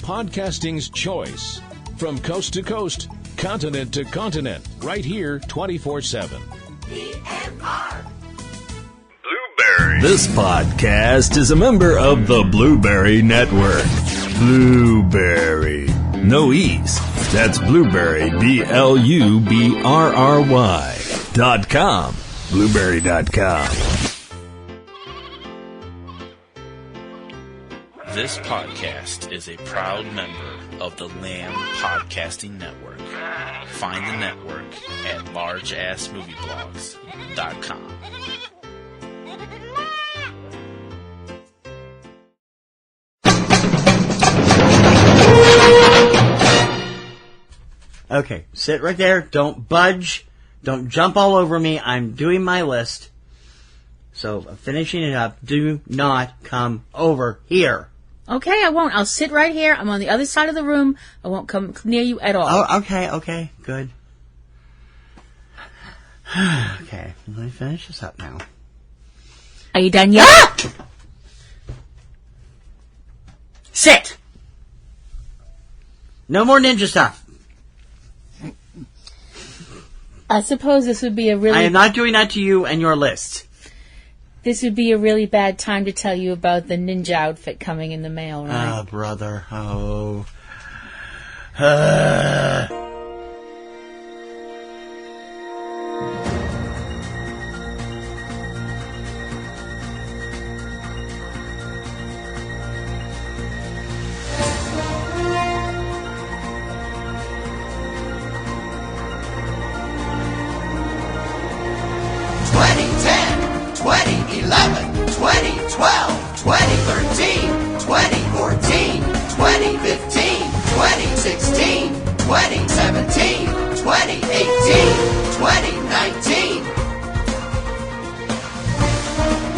podcasting's choice. From coast to coast, continent to continent, right here 24/7. PNR. Blueberry. This podcast is a member of the Blueberry Network. Blueberry. No E's. That's Blueberry, BLUBRRY.com. Blueberry.com. This podcast is a proud member of the Lamb Podcasting Network. Find the network at largeassmovieblogs.com. Okay, sit right there. Don't budge. Don't jump all over me. I'm doing my list. So, I'm finishing it up. Do not come over here. Okay, I won't. I'll sit right here. I'm on the other side of the room. I won't come near you at all. Oh, okay, good. Okay, let me finish this up now. Are you done yet? Ah! Sit! No more ninja stuff. I suppose this would be a really... I am not doing that to you and your list. This would be a really bad time to tell you about the ninja outfit coming in the mail, right? Oh, brother. Oh.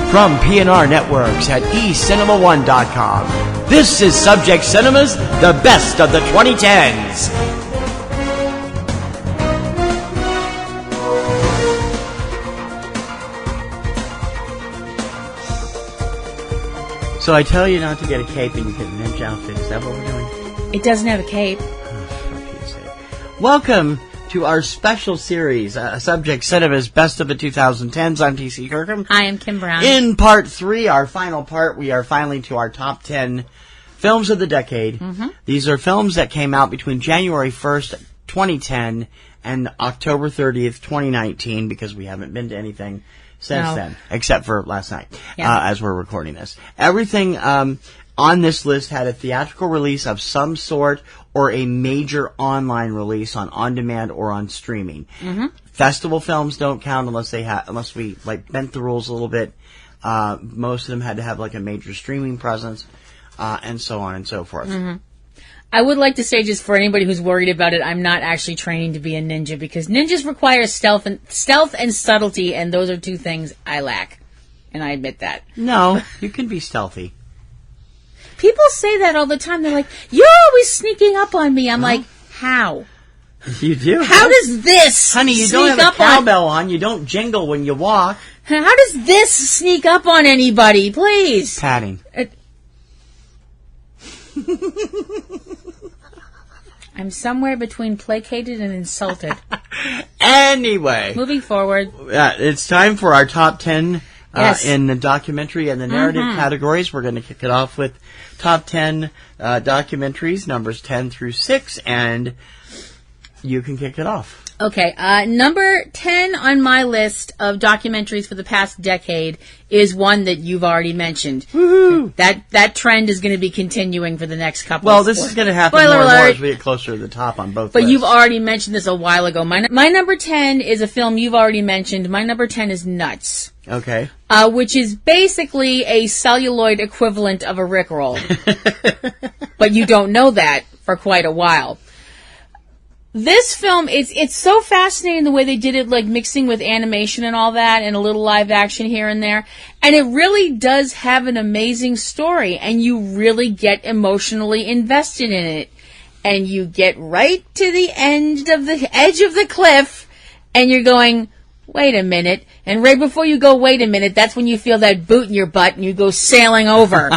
From PNRNetworks at eCinemaOne.com, this is Subject Cinema's The Best of the 2010s. So I tell you not to get a cape and you get a ninja outfit. Is that what we're doing? It doesn't have a cape. Welcome to our special series, Subject Cinema's Best of the 2010s. I'm T.C. Kirkham. Hi, I'm Kim Brown. In part 3, our final part, we are finally to our top 10 films of the decade. Mm-hmm. These are films that came out between January 1st, 2010 and October 30th, 2019, because we haven't been to anything since then, except for last night, as we're recording this. Everything on this list had a theatrical release of some sort or a major online release on demand or on streaming. Mm-hmm. Festival films don't count unless we bent the rules a little bit. Most of them had to have like a major streaming presence, and so on and so forth. Mm-hmm. I would like to say, just for anybody who's worried about it, I'm not actually training to be a ninja because ninjas require stealth and subtlety, and those are two things I lack, and I admit that. No, you can be stealthy. People say that all the time. They're like, "You're always sneaking up on me." I'm like, "How? You do? How does this, honey? You don't have a cowbell on. You don't jingle when you walk. How does this sneak up on anybody? Please, patting." I'm somewhere between placated and insulted. Anyway, moving forward. It's time for our top 10 in the documentary and the narrative categories. We're going to kick it off with top 10 documentaries, numbers 10 through 6, and you can kick it off. Okay, number 10 on my list of documentaries for the past decade is one that you've already mentioned. Woohoo! That trend is going to be continuing for the next couple. Well, this is going to happen more and more as we get closer to the top on both. But lists. You've already mentioned this a while ago. My number 10 is a film you've already mentioned. My number 10 is Nuts. Okay. Which is basically a celluloid equivalent of a Rickroll. But you don't know that for quite a while. This film, it's so fascinating the way they did it, like mixing with animation and all that, and a little live action here and there. And it really does have an amazing story, and you really get emotionally invested in it. And you get right to the edge of the cliff, and you're going, wait a minute. And right before you go, wait a minute, that's when you feel that boot in your butt, and you go sailing over.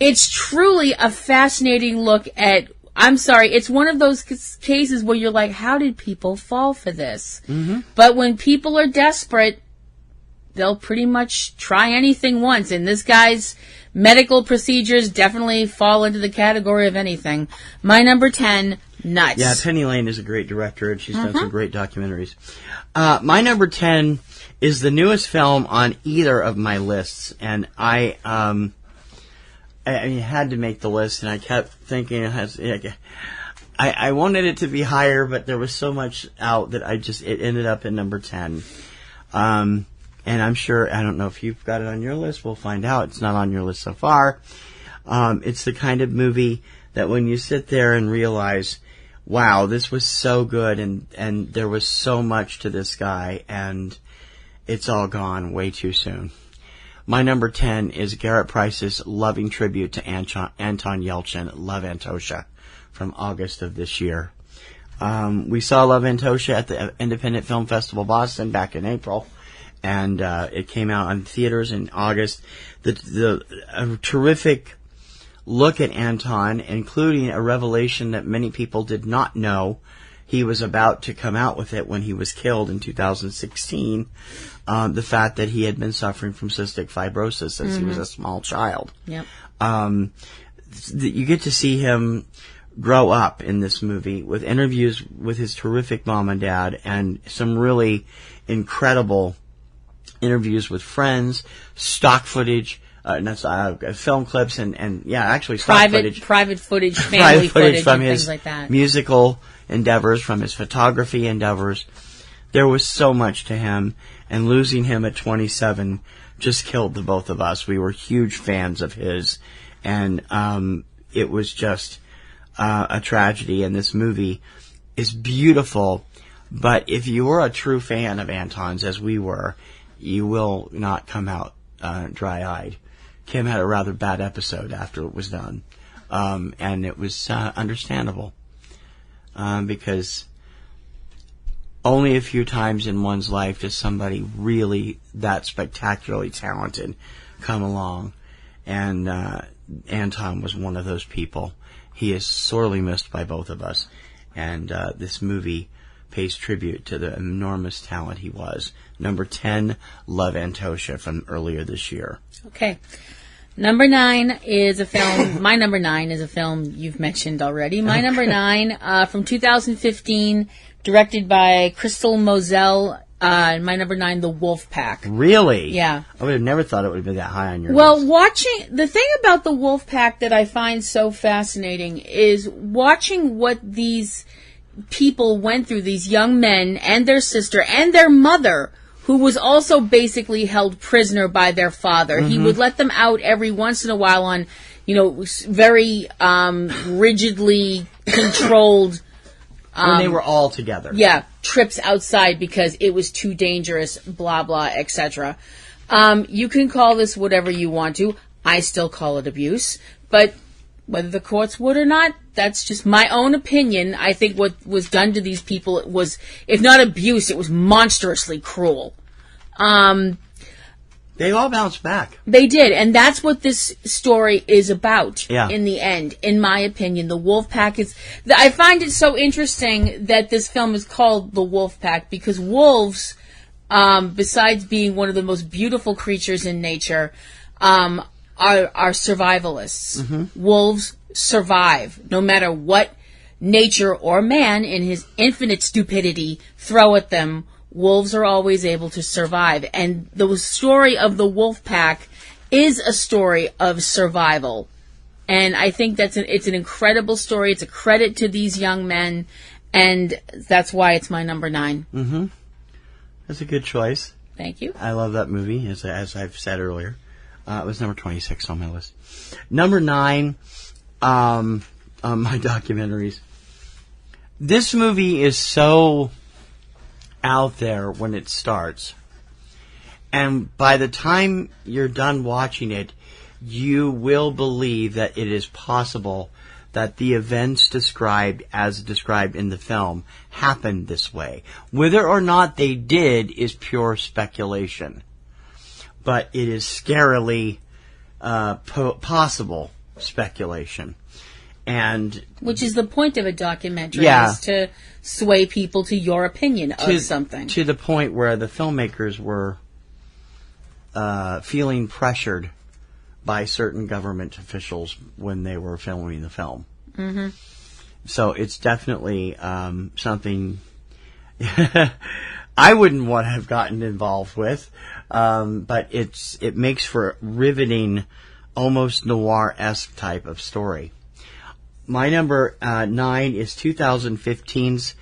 It's truly a fascinating look at, I'm sorry, it's one of those cases where you're like, how did people fall for this? Mm-hmm. But when people are desperate, they'll pretty much try anything once. And this guy's medical procedures definitely fall into the category of anything. My number 10, Nuts. Yeah, Penny Lane is a great director, and she's done some great documentaries. My number 10 is the newest film on either of my lists, and I had to make the list, and I kept thinking I wanted it to be higher, but there was so much out that it ended up in number 10. And I'm sure, I don't know if you've got it on your list, we'll find out. It's not on your list so far. It's the kind of movie that when you sit there and realize, wow, this was so good, and there was so much to this guy, and it's all gone way too soon. My number 10 is Garrett Price's loving tribute to Anton Yelchin, Love Antosha, from August of this year. We saw Love Antosha at the Independent Film Festival Boston back in April, and it came out on theaters in August. A terrific look at Anton, including a revelation that many people did not know. He was about to come out with it when he was killed in 2016. The fact that he had been suffering from cystic fibrosis since he was a small child. Yep. You get to see him grow up in this movie with interviews with his terrific mom and dad, and some really incredible interviews with friends, stock footage, film clips, and actually stock footage. Private footage, family footage from and his things like that. Musical endeavors, from his photography endeavors. There was so much to him, and losing him at 27 just killed the both of us. We were huge fans of his, and it was just a tragedy, and this movie is beautiful, but if you were a true fan of Anton's, as we were, you will not come out dry-eyed. Kim had a rather bad episode after it was done, and it was understandable, because only a few times in one's life does somebody really that spectacularly talented come along, and Anton was one of those people. He is sorely missed by both of us, and this movie pays tribute to the enormous talent he was. Number 10, Love Antosha, from earlier this year. Okay. Number 9 is a film. My number 9 is a film you've mentioned already. My number 9, from 2015, directed by Crystal Moselle. My number 9, The Wolf Pack. Really? Yeah. I would have never thought it would be that high on your list. Well, the thing about The Wolf Pack that I find so fascinating is watching what these people went through, these young men and their sister and their mother, who was also basically held prisoner by their father. He would let them out every once in a while on, very rigidly controlled. When they were all together. Yeah, trips outside because it was too dangerous, blah, blah, etc. You can call this whatever you want to. I still call it abuse. But whether the courts would or not, that's just my own opinion. I think what was done to these people was, if not abuse, it was monstrously cruel. They all bounced back. They did, and that's what this story is about in the end, in my opinion. The Wolf Pack is... I find it so interesting that this film is called The Wolf Pack, because wolves, besides being one of the most beautiful creatures in nature, are survivalists. Wolves survive, no matter what nature or man, in his infinite stupidity, throw at them. Wolves are always able to survive. And the story of the Wolf Pack is a story of survival. And I think it's an incredible story. It's a credit to these young men. And that's why it's my number 9. That's a good choice. Thank you. I love that movie, as I've said earlier. It was number 26 on my list. Number 9, my documentaries. This movie is so out there when it starts, and by the time you're done watching it, you will believe that it is possible that the events described in the film happened this way. Whether or not they did is pure speculation, but it is scarily possible speculation. And which is the point of a documentary, Yeah. is to sway people to your opinion of something. To the point where the filmmakers were feeling pressured by certain government officials when they were filming the film. Mm-hmm. So it's definitely something I wouldn't want to have gotten involved with, but it makes for a riveting, almost noir-esque type of story. My number 9 is 2015's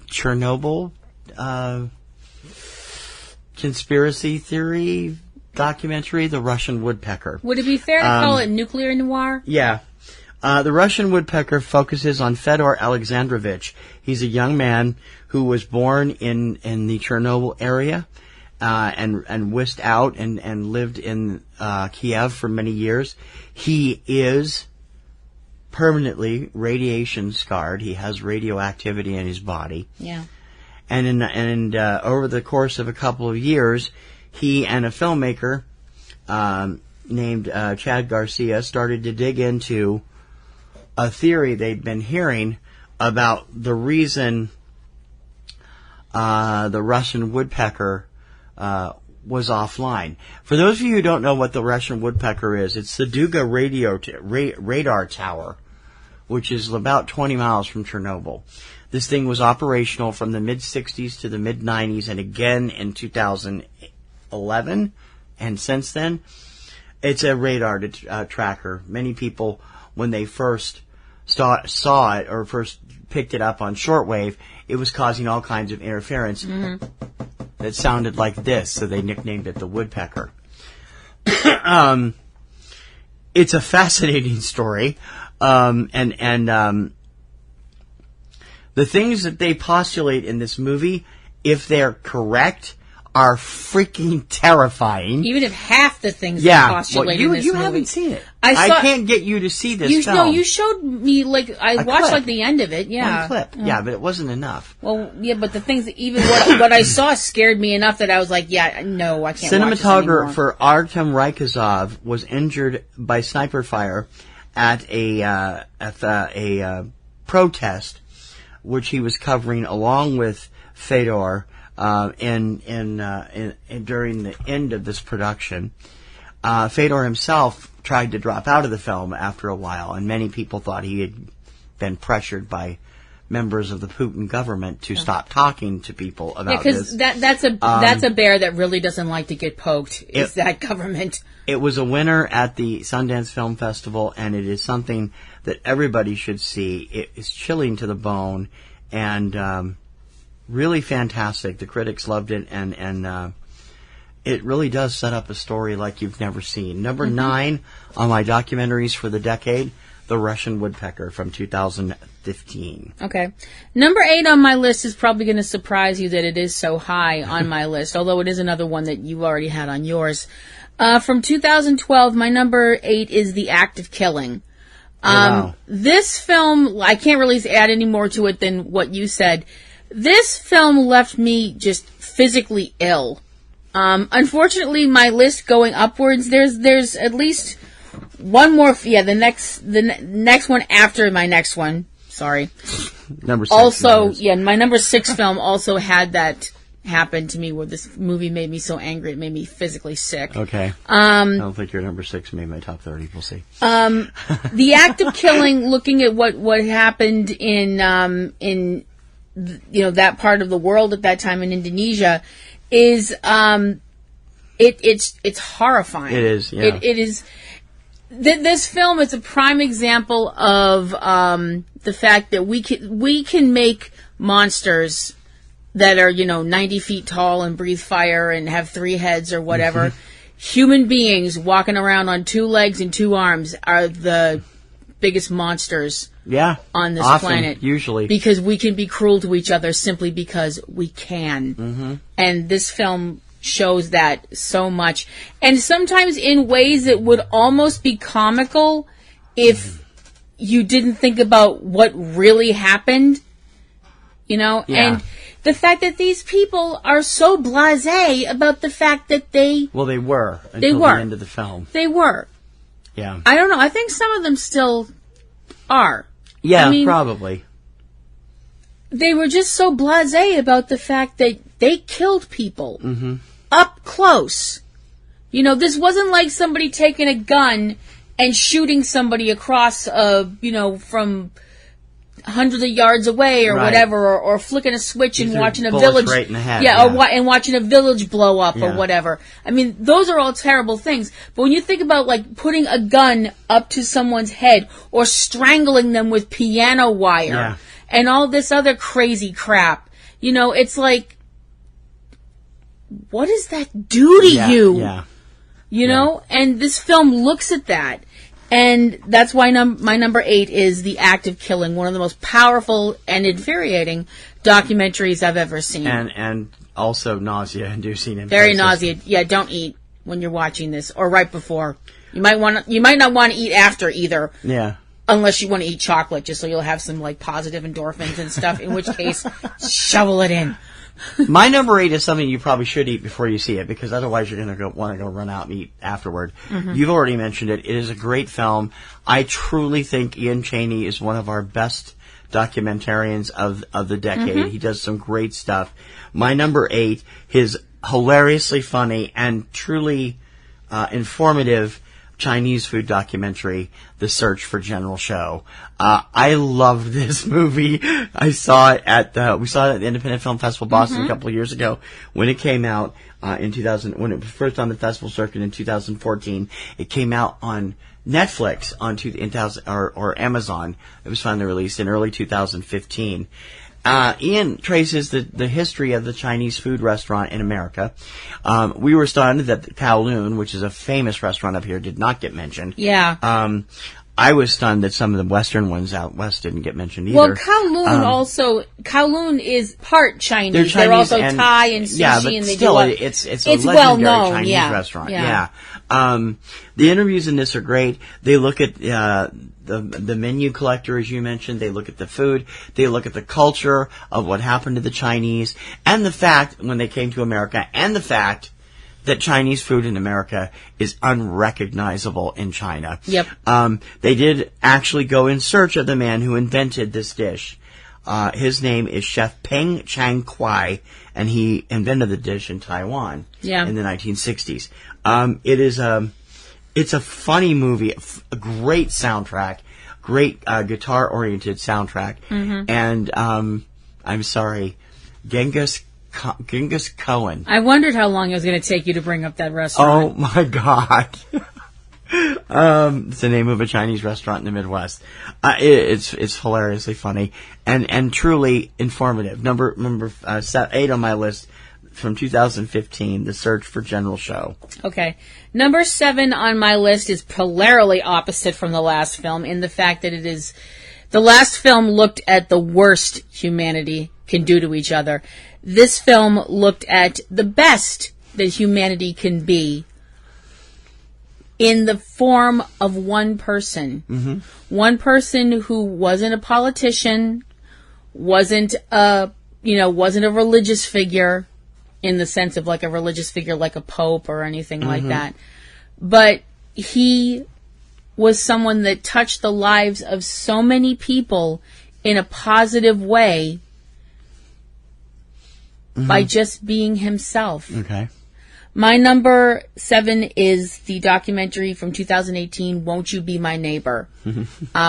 Chernobyl conspiracy theory documentary, The Russian Woodpecker. Would it be fair to call it nuclear noir? Yeah. The Russian Woodpecker focuses on Fedor Alexandrovich. He's a young man who was born in the Chernobyl area and whisked out and lived in Kiev for many years. He is permanently radiation scarred. He has radioactivity in his body. Yeah. And over the course of a couple of years, he and a filmmaker named Chad Garcia started to dig into a theory they'd been hearing about the reason the Russian woodpecker was offline. For those of you who don't know what the Russian woodpecker is, it's the Duga radar tower, which is about 20 miles from Chernobyl. This thing was operational from the mid-60s to the mid-90s and again in 2011. And since then, it's a radar tracker. Many people, when they first saw it or first picked it up on shortwave, it was causing all kinds of interference that sounded like this, so they nicknamed it the woodpecker. It's a fascinating story. The things that they postulate in this movie, if they're correct, are freaking terrifying. Even if half the things they postulate in this movie. You haven't seen it. I can't get you to see this film. No, you showed me, I watched clip. the end of it, yeah. One clip. Yeah, but it wasn't enough. Well, yeah, but the things that even what I saw scared me enough that I was like, yeah, no, I can't watch this anymore. Cinematographer Artem Rykazov was injured by sniper fire at a protest, which he was covering along with Fedor during the end of this production. Fedor himself tried to drop out of the film after a while, and many people thought he had been pressured by members of the Putin government to stop talking to people about this. Because that's a bear that really doesn't like to get poked, is that government. It was a winner at the Sundance Film Festival, and it is something that everybody should see. It is chilling to the bone, and really fantastic. The critics loved it, and it really does set up a story like you've never seen. Number 9 on my documentaries for the decade, The Russian Woodpecker from 2015. Okay. Number 8 on my list is probably going to surprise you that it is so high on my list, although it is another one that you've already had on yours. From 2012, my number 8 is The Act of Killing. Wow. This film, I can't really add any more to it than what you said. This film left me just physically ill. Unfortunately, my list going upwards, there's at least one more. The next one after my next one. Sorry. Number 6. Also, my number 6 film also had that happen to me, where this movie made me so angry it made me physically sick. Okay. I don't think your number 6 made my top 30. We'll see. The Act of Killing, looking at what happened in that part of the world at that time in Indonesia, is it's horrifying. It is. Yeah. It is. This film is a prime example of the fact that we can make monsters that are 90 feet tall and breathe fire and have 3 heads or whatever. Human beings walking around on 2 legs and 2 arms are the biggest monsters on this planet. Usually. Because we can be cruel to each other simply because we can. And this film shows that so much. And sometimes in ways that would almost be comical if you didn't think about what really happened. And the fact that these people are so blasé about the fact that they were until the end of the film. They were. Yeah. I don't know. I think some of them still are. Yeah, I mean, probably. They were just so blasé about the fact that they killed people up close. You know, this wasn't like somebody taking a gun and shooting somebody across, from hundreds of yards away or whatever, or flicking a switch and watching a village right in the head, and watching a village blow up or whatever. I mean, those are all terrible things. But when you think about like putting a gun up to someone's head or strangling them with piano wire and all this other crazy crap, you know, it's like, what does that do to you? Yeah. You know, and this film looks at that. And that's why my number 8 is The Act of Killing, one of the most powerful and infuriating documentaries I've ever seen. And also nausea-inducing. Very nauseating. Yeah, don't eat when you're watching this, or right before. You might not want to eat after either. Yeah. Unless you want to eat chocolate, just so you'll have some like positive endorphins and stuff. In which case, shovel it in. My number 8 is something you probably should eat before you see it, because otherwise you're going to want to go run out and eat afterward. You've already mentioned it. It is a great film. I truly think Ian Chaney is one of our best documentarians of the decade. He does some great stuff. My number 8, his hilariously funny and truly informative Chinese food documentary, The Search for General Tso. I loved this movie. We saw it at the Independent Film Festival Boston a couple of years ago when it came out in 2000. When it was first on the festival circuit in 2014, it came out on Netflix or Amazon. It was finally released in early 2015. Ian traces the history of the Chinese food restaurant in America. We were stunned that Kowloon, which is a famous restaurant up here, did not get mentioned. Yeah. I was stunned that some of the Western ones out west didn't get mentioned either. Well, Kowloon is part Chinese. They're also Thai and sushi, but and they still, do it's a well legendary known, Chinese restaurant. Yeah. The interviews in this are great. They look at the menu collector, as you mentioned. They look at the food. They look at the culture of what happened to the Chinese, and the fact when they came to America, and the fact that Chinese food in America is unrecognizable in China. Yep. They did actually go in search of the man who invented this dish. His name is Chef Peng Chang Kwai, and he invented the dish in Taiwan in the 1960s. It's a funny movie, a great soundtrack, great guitar-oriented soundtrack, and I'm sorry, Genghis Cohen. I wondered how long it was going to take you to bring up that restaurant. Oh my God. It's the name of a Chinese restaurant in the Midwest. It's hilariously funny and truly informative. Number 8 on my list from 2015, The Search for General Tso. Okay. Number 7 on my list is polarly opposite from the last film in the fact that it is the last film looked at the worst humanity can do to each other. This film looked at the best that humanity can be in the form of one person. One person who wasn't a politician, wasn't a religious figure in the sense of like a religious figure like a pope or anything like that. But he was someone that touched the lives of so many people in a positive way by just being himself. Okay. My number 7 is the documentary from 2018, Won't You Be My Neighbor,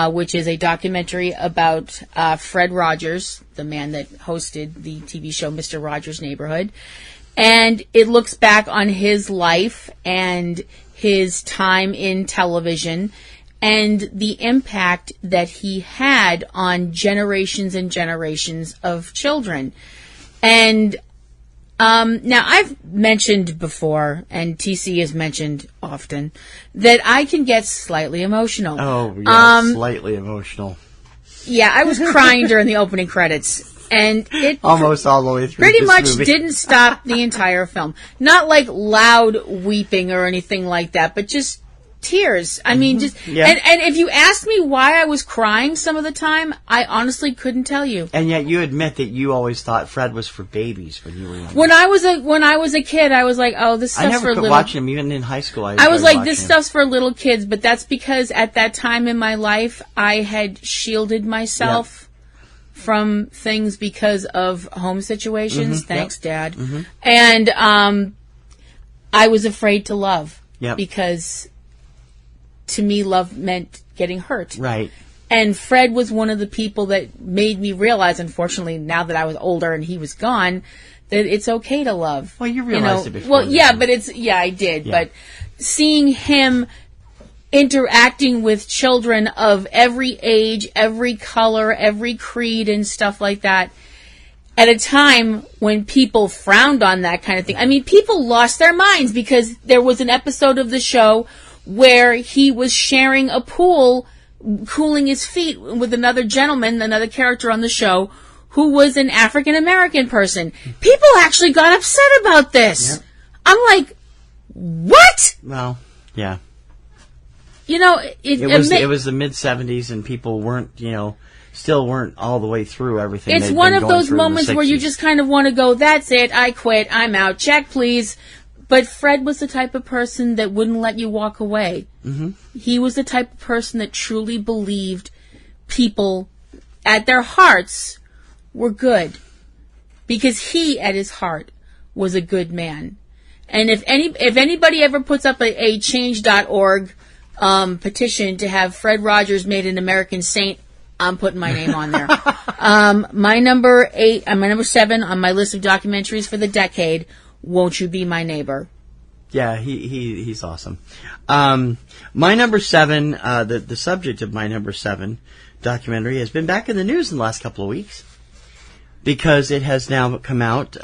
which is a documentary about Fred Rogers, the man that hosted the TV show Mr. Rogers' Neighborhood. And it looks back on his life and his time in television and the impact that he had on generations and generations of children. And now I've mentioned before, and TC has mentioned often, that I can get slightly emotional. Oh, yeah, slightly emotional. Yeah, I was crying during the opening credits. And it almost all the way through. Pretty much movie. Didn't stop the entire film. Not like loud weeping or anything like that, but just tears. I mean, and if you asked me why I was crying some of the time, I honestly couldn't tell you. And yet you admit that you always thought Fred was for babies when you were young. When I was a kid, I was like, oh, this stuff's for little. I never could watch him, even in high school. I was like, this stuff's for little kids, but that's because at that time in my life, I had shielded myself from things because of home situations. Thanks, Dad. And I was afraid to love because to me, love meant getting hurt. Right. And Fred was one of the people that made me realize, unfortunately, now that I was older and he was gone, that it's okay to love. Well, you realized it before. Well, I did. Yeah. But seeing him interacting with children of every age, every color, every creed and stuff like that, at a time when people frowned on that kind of thing. I mean, people lost their minds because there was an episode of the show where he was sharing a pool, cooling his feet with another gentleman, another character on the show, who was an African-American person. People actually got upset about this. Yep. I'm like, what? Well, yeah. You know, it was the mid-'70s and people weren't, still weren't all the way through everything. It's one of those moments where you just kind of want to go, that's it, I quit, I'm out, check please. But Fred was the type of person that wouldn't let you walk away. He was the type of person that truly believed people at their hearts were good. Because he, at his heart, was a good man. And if anybody ever puts up a change.org petition to have Fred Rogers made an American saint, I'm putting my name on there. My number 7 on my list of documentaries for the decade, Won't You Be My Neighbor? Yeah, he's awesome. My number 7, the subject of my number 7 documentary has been back in the news in the last couple of weeks because it has now come out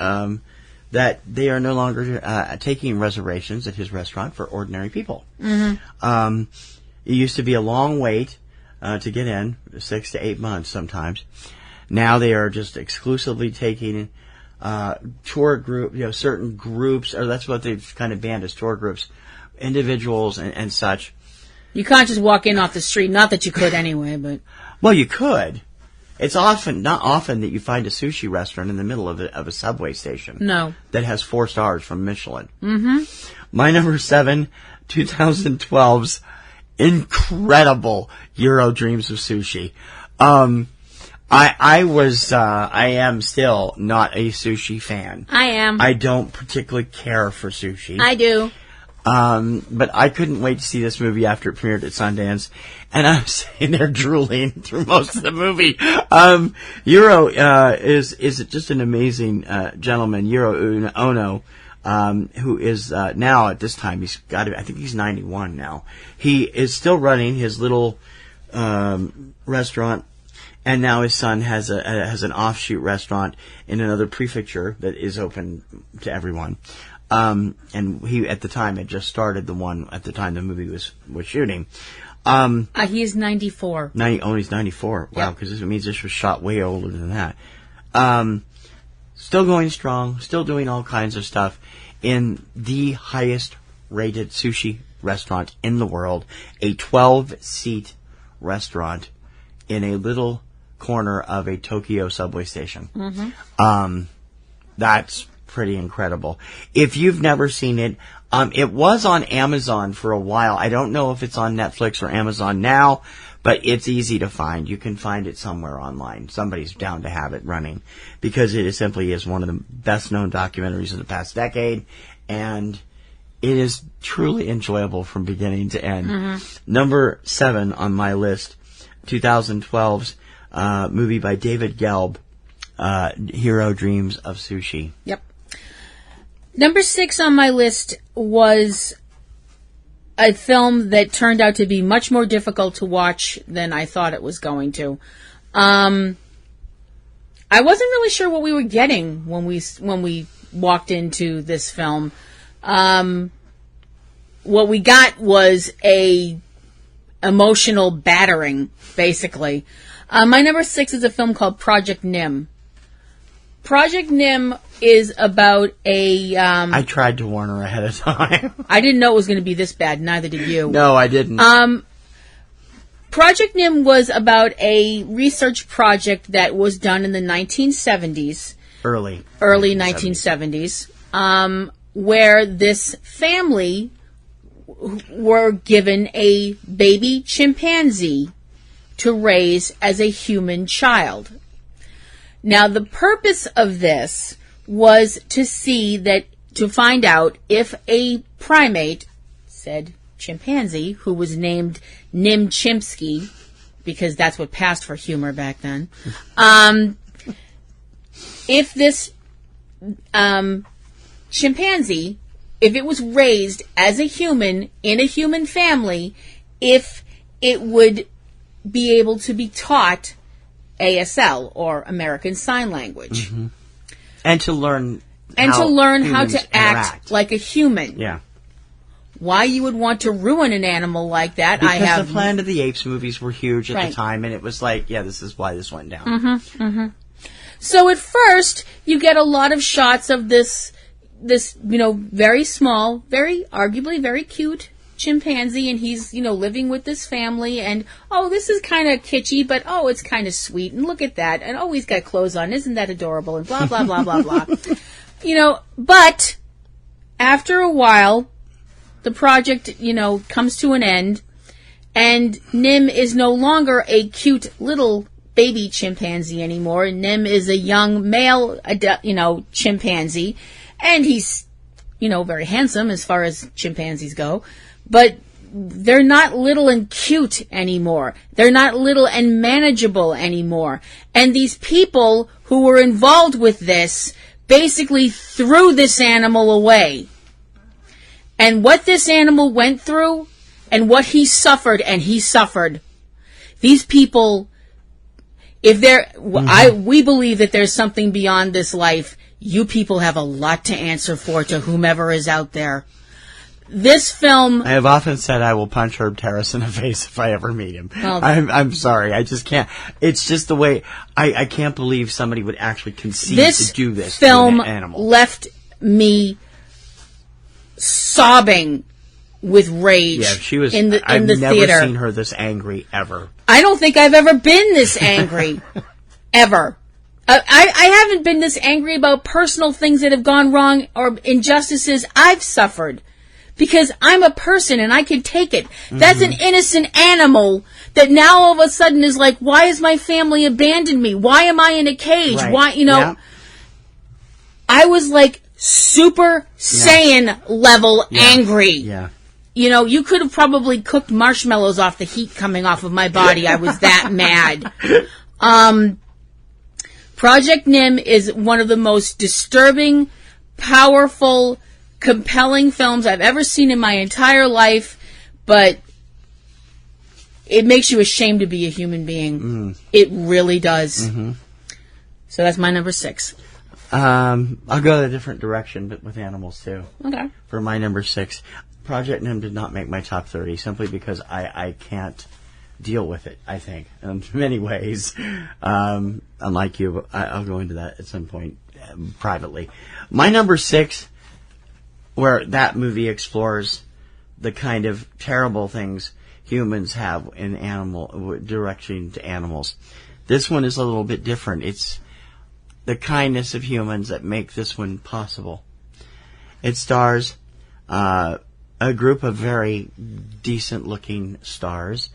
that they are no longer taking reservations at his restaurant for ordinary people. It used to be a long wait to get in, 6 to 8 months sometimes. Now they are just exclusively taking tour group, certain groups, or that's what they've kind of banned as tour groups, individuals and such. You can't just walk in off the street. Not that you could anyway, but... Well, you could. It's not often that you find a sushi restaurant in the middle of a subway station. No. That has 4 stars from Michelin. My number 7, 2012's incredible Euro Dreams of Sushi. I am still not a sushi fan. I am. I don't particularly care for sushi. I do. But I couldn't wait to see this movie after it premiered at Sundance, and I'm sitting there drooling through most of the movie. Euro is just an amazing gentleman, Yuro Ono, who is now at this time I think he's 91 now. He is still running his little restaurant. And now his son has an offshoot restaurant in another prefecture that is open to everyone. And he, at the time, had just started the one at the time the movie was shooting. He is 94. He's 94. Wow, because this means this was shot way older than that. Still going strong, still doing all kinds of stuff in the highest rated sushi restaurant in the world, a 12-seat restaurant in a little corner of a Tokyo subway station. That's pretty incredible. If you've never seen it, it was on Amazon for a while. I don't know if it's on Netflix or Amazon now, but it's easy to find. You can find it somewhere online. Somebody's down to have it running because it simply is one of the best known documentaries of the past decade, and it is truly enjoyable from beginning to end. Number 7 on my list, 2012's movie by David Gelb, Hero Dreams of Sushi. Yep. Number 6 on my list was a film that turned out to be much more difficult to watch than I thought it was going to. I wasn't really sure what we were getting when we walked into this film. What we got was a emotional battering, basically. My number 6 is a film called Project Nim. Project Nim is about a... I tried to warn her ahead of time. I didn't know it was going to be this bad. Neither did you. No, I didn't. Project Nim was about a research project that was done in the 1970s. Early 1970s. Where this family were given a baby chimpanzee to raise as a human child. Now, the purpose of this was to find out if a primate, said chimpanzee, who was named Nim Chimpsky, because that's what passed for humor back then, if this chimpanzee, if it was raised as a human in a human family, if it would be able to be taught ASL, or American Sign Language. Mm-hmm. And to learn how to act interact like a human. Yeah. Why you would want to ruin an animal like that, because the Planet of the Apes movies were huge at the time, and it was like, yeah, this is why this went down. Mm-hmm, mm-hmm. So at first, you get a lot of shots of this, very small, arguably very cute chimpanzee, and he's, living with this family, and, oh, this is kind of kitschy, but, oh, it's kind of sweet, and look at that, and, oh, he's got clothes on, isn't that adorable, and blah, blah, blah, blah, blah. But after a while, the project, comes to an end, and Nim is no longer a cute little baby chimpanzee anymore. Nim is a young male, chimpanzee, and he's, very handsome as far as chimpanzees go, but they're not little and cute anymore. They're not little and manageable anymore. And these people who were involved with this basically threw this animal away. And what this animal went through and what he suffered, these people, we believe that there's something beyond this life. You people have a lot to answer for to whomever is out there. This film... I have often said I will punch Herb Terrace in the face if I ever meet him. Well, I'm sorry. I just can't. It's just the way... I can't believe somebody would actually conceive to do this to an animal. This film left me sobbing with rage. Yeah, she was... in the I've theater. never seen her this angry, ever. I don't think I've ever been this angry. Ever. I haven't been this angry about personal things that have gone wrong or injustices I've suffered. Because I'm a person and I can take it. Mm-hmm. That's an innocent animal that now all of a sudden is like, why has my family abandoned me? Why am I in a cage? Right. Why, Yeah. I was like Super Saiyan level angry. Yeah. You could have probably cooked marshmallows off the heat coming off of my body. I was that mad. Project Nim is one of the most disturbing, powerful, compelling films I've ever seen in my entire life, but it makes you ashamed to be a human being. Mm. It really does. Mm-hmm. So that's my number 6. I'll go a different direction, but with animals too. Okay. For my number 6, Project Nim did not make my top 30 simply because I can't deal with it, I think, in many ways. Unlike you, but I'll go into that at some point privately. My number 6, where that movie explores the kind of terrible things humans have in direction to animals. This one is a little bit different. It's the kindness of humans that make this one possible. It stars a group of very decent-looking stars,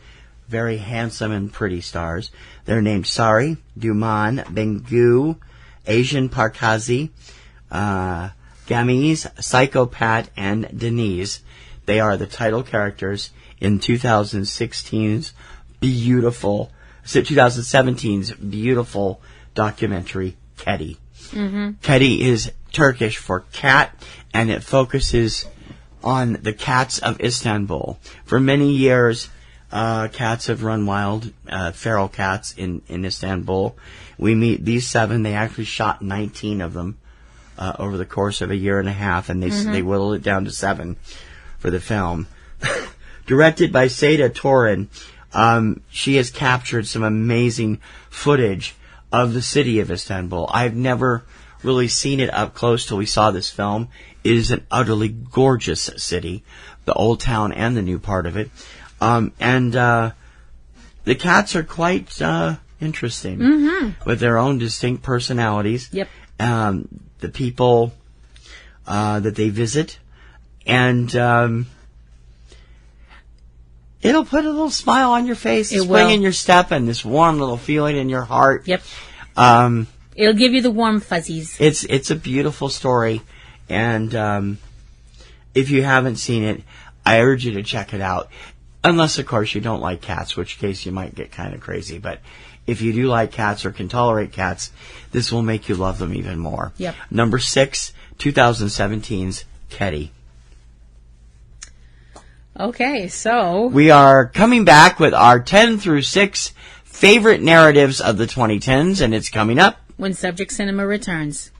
very handsome and pretty stars. They're named Sari, Duman, Bengu, Asian Parkazi, Gamise, Psychopath, and Denise. They are the title characters in 2017's beautiful documentary, Kedi. Mm-hmm. Kedi is Turkish for cat, and it focuses on the cats of Istanbul. For many years, cats have run wild, feral cats in Istanbul. We meet these 7. They actually shot 19 of them over the course of a year and a half, and they whittled it down to 7 for the film. Directed by Seda Torin, she has captured some amazing footage of the city of Istanbul. I've never really seen it up close till we saw this film. It is an utterly gorgeous city, the old town and the new part of it. The cats are quite interesting with their own distinct personalities. Yep. The people that they visit, and it'll put a little smile on your face, a spring in your step, and this warm little feeling in your heart. Yep. It'll give you the warm fuzzies. It's a beautiful story, and if you haven't seen it, I urge you to check it out. Unless, of course, you don't like cats, which case you might get kind of crazy. But if you do like cats or can tolerate cats, this will make you love them even more. Yep. Number 6, 2017's Ketty. Okay, so we are coming back with our 10 through 6 favorite narratives of the 2010s, and it's coming up when Subject Cinema returns.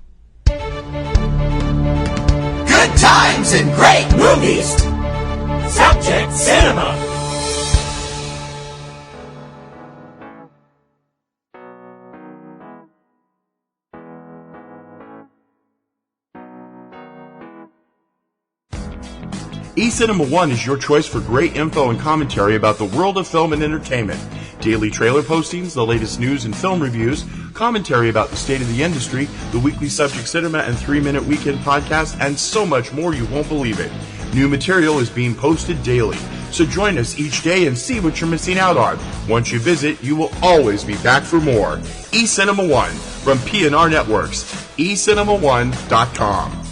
Good times and great movies. Subject Cinema. eCinemaOne is your choice for great info and commentary about the world of film and entertainment. Daily trailer postings, the latest news and film reviews, commentary about the state of the industry, the weekly Subject Cinema and 3-minute weekend podcast, and so much more you won't believe it. New material is being posted daily, so join us each day and see what you're missing out on. Once you visit, you will always be back for more. eCinemaOne from PNRNetworks, eCinemaOne.com.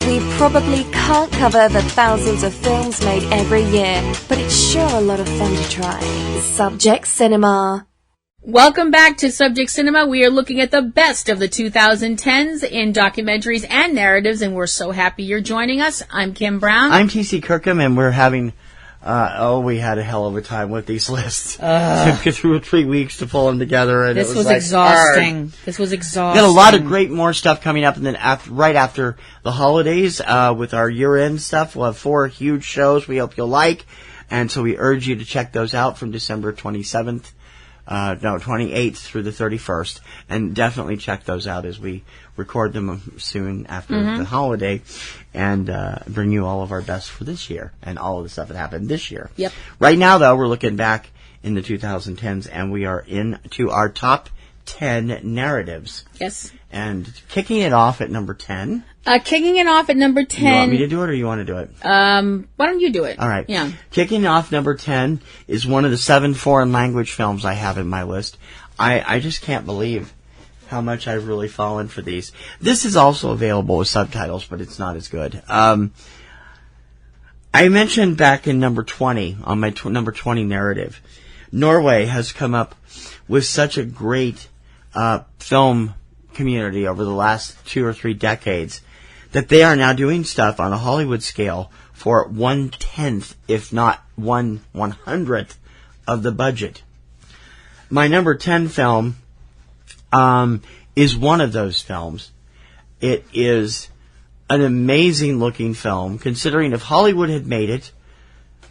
We probably can't cover the thousands of films made every year, but it's sure a lot of fun to try. Subject Cinema. Welcome back to Subject Cinema. We are looking at the best of the 2010s in documentaries and narratives, and we're so happy you're joining us. I'm Kim Brown. I'm T.C. Kirkham, and we're having... we had a hell of a time with these lists. It took 2 or 3 weeks to pull them together, and this it was like, exhausting. This was exhausting. Got a lot of great more stuff coming up, and then right after the holidays, with our year-end stuff, we'll have 4 huge shows we hope you'll like, and so we urge you to check those out from December 28th through the 31st, and definitely check those out as we record them soon after the holiday, and bring you all of our best for this year and all of the stuff that happened this year. Yep. Right now, though, we're looking back in the 2010s, and we are into our top 10 narratives. Yes. And kicking it off at number 10. Kicking it off at number 10. You want me to do it, or you want to do it? Why don't you do it? All right. Yeah. Kicking off number 10 is one of the 7 foreign language films I have in my list. I just can't believe how much I've really fallen for these. This is also available with subtitles, but it's not as good. I mentioned back in number 20, on my number 20 narrative, Norway has come up with such a great film community over the last 2 or 3 decades that they are now doing stuff on a Hollywood scale for 1/10, if not 1/100th of the budget. My number 10 film is one of those films. It is an amazing looking film, considering if Hollywood had made it,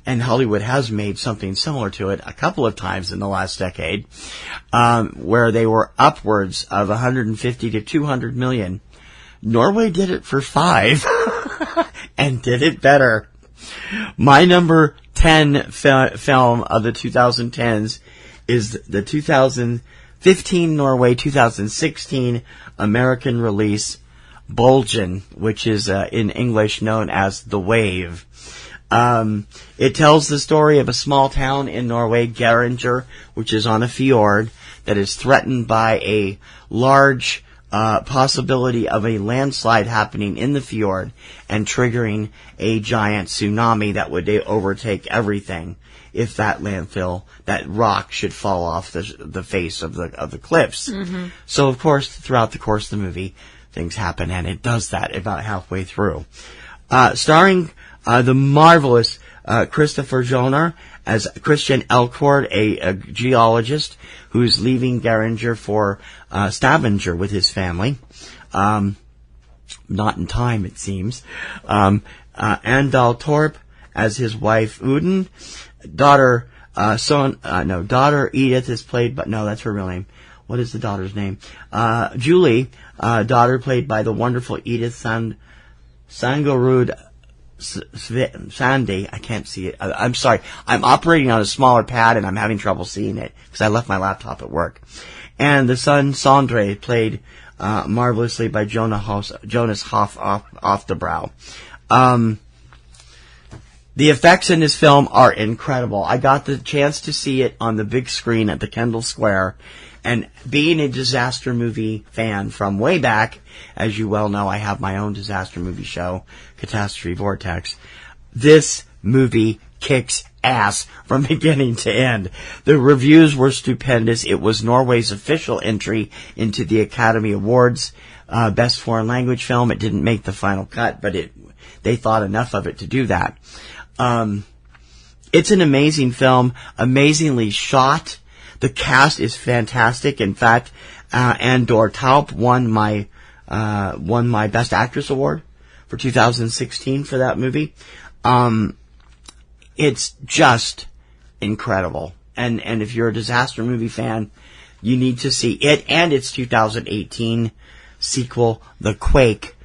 and Hollywood has made something similar to it a couple of times in the last decade, where they were upwards of 150 to 200 million. Norway did it for 5 and did it better. My number 10 film of the 2010s is the 2015 Norway, 2016 American release, Bolgen, which is in English known as The Wave. It tells the story of a small town in Norway, Geiranger, which is on a fjord that is threatened by a large possibility of a landslide happening in the fjord and triggering a giant tsunami that would overtake everything if that rock should fall off the face of the cliffs. Mm-hmm. So, of course, throughout the course of the movie, things happen, and it does that about halfway through. Starring the marvelous Christopher Joner as Christian Elkford, a geologist who's leaving Geiranger for Stavanger with his family. Not in time, it seems. Andal Torp as his wife Uden. Daughter Edith is played by, no, that's her real name. What is the daughter's name? Julie, daughter played by the wonderful Edith Sangorud Sandy. I can't see it. I'm sorry. I'm operating on a smaller pad and I'm having trouble seeing it because I left my laptop at work. And the son, Sondre, played marvelously by Jonas Hoff off the brow. The effects in this film are incredible. I got the chance to see it on the big screen at the Kendall Square. And being a disaster movie fan from way back, as you well know, I have my own disaster movie show, Catastrophe, Vortex. This movie kicks ass from beginning to end. The reviews were stupendous. It was Norway's official entry into the Academy Awards, Best Foreign Language Film. It didn't make the final cut, but they thought enough of it to do that. It's an amazing film, amazingly shot. The cast is fantastic. In fact, Andor Taup won my Best Actress Award for 2016 for that movie. It's just incredible. And if you're a disaster movie fan, you need to see it and its 2018 sequel, The Quake,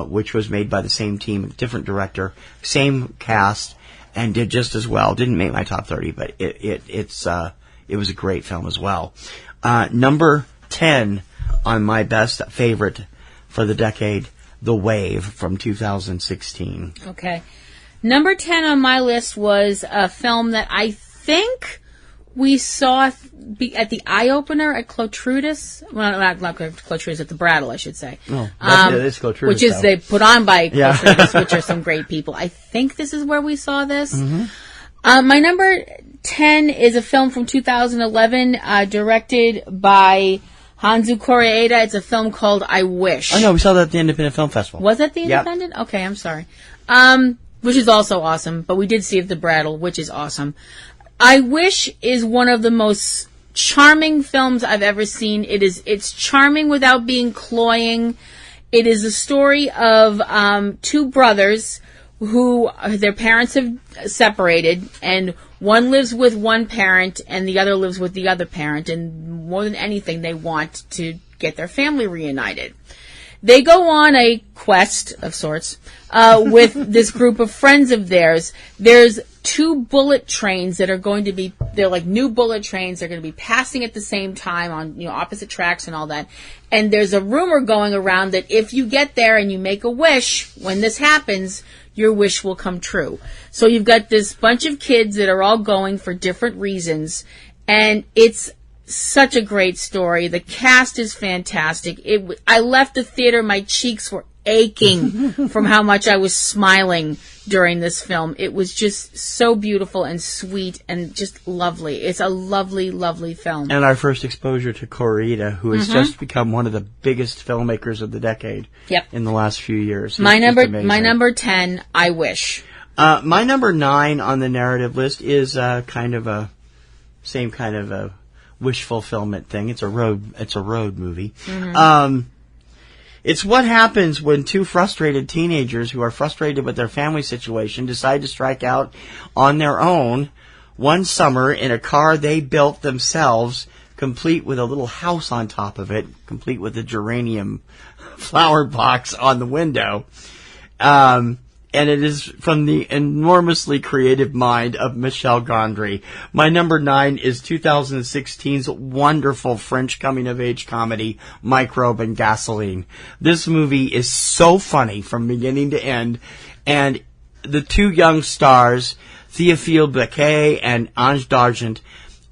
which was made by the same team, different director, same cast, and did just as well. Didn't make my top 30, but it was a great film as well. Number 10 on my best favorite for the decade, The Wave from 2016. Okay. Number 10 on my list was a film that I think we saw at the eye-opener at Clotrudis. Well, not Clotrudis, at the Brattle, I should say. Oh, it's Clotrudis. Which is, they put on by Clotrudis, which are some great people. I think this is where we saw this. Mm-hmm. My number 10 is a film from 2011, directed by Hanzu Koreeda. It's a film called I Wish. Oh, no, we saw that at the Independent Film Festival. Was that the Independent? Yep. Okay, I'm sorry. Which is also awesome, but we did see it at the Brattle, which is awesome. I Wish is one of the most charming films I've ever seen. It's charming without being cloying. It is a story of two brothers who their parents have separated, and one lives with one parent and the other lives with the other parent, and more than anything they want to get their family reunited. They go on a quest of sorts with this group of friends of theirs. There's two bullet trains that are going to be, they're like new bullet trains. They're going to be passing at the same time on opposite tracks and all that. And there's a rumor going around that if you get there and you make a wish, when this happens, your wish will come true. So you've got this bunch of kids that are all going for different reasons, and it's such a great story. The cast is fantastic. I left the theater, my cheeks were aching from how much I was smiling during this film. It was just so beautiful and sweet and just lovely. It's a lovely, lovely film. And our first exposure to Koreeda, who has just become one of the biggest filmmakers of the decade in the last few years. My number 10, I Wish. My number 9 on the narrative list is kind of a same kind of a wish fulfillment thing. It's a road movie. It's what happens when two frustrated teenagers who are frustrated with their family situation decide to strike out on their own one summer in a car they built themselves, complete with a little house on top of it, complete with a geranium flower box on the window. And it is from the enormously creative mind of Michel Gondry. My number 9 is 2016's wonderful French coming-of-age comedy, Microbe and Gasoline. This movie is so funny from beginning to end, and the two young stars, Théophile Becquet and Ange D'Argent,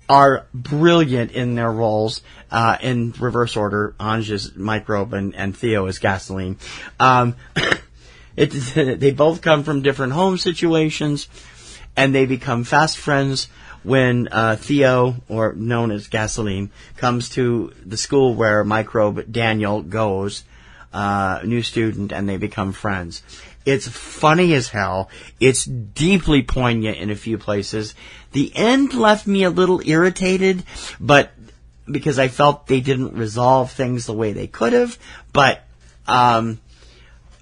are brilliant in their roles, in reverse order. Ange is Microbe and Theo is Gasoline. They both come from different home situations, and they become fast friends when Theo, or known as Gasoline, comes to the school where Microbe Daniel goes, new student, and they become friends. It's funny as hell. It's deeply poignant in a few places. The end left me a little irritated, but because I felt they didn't resolve things the way they could have, but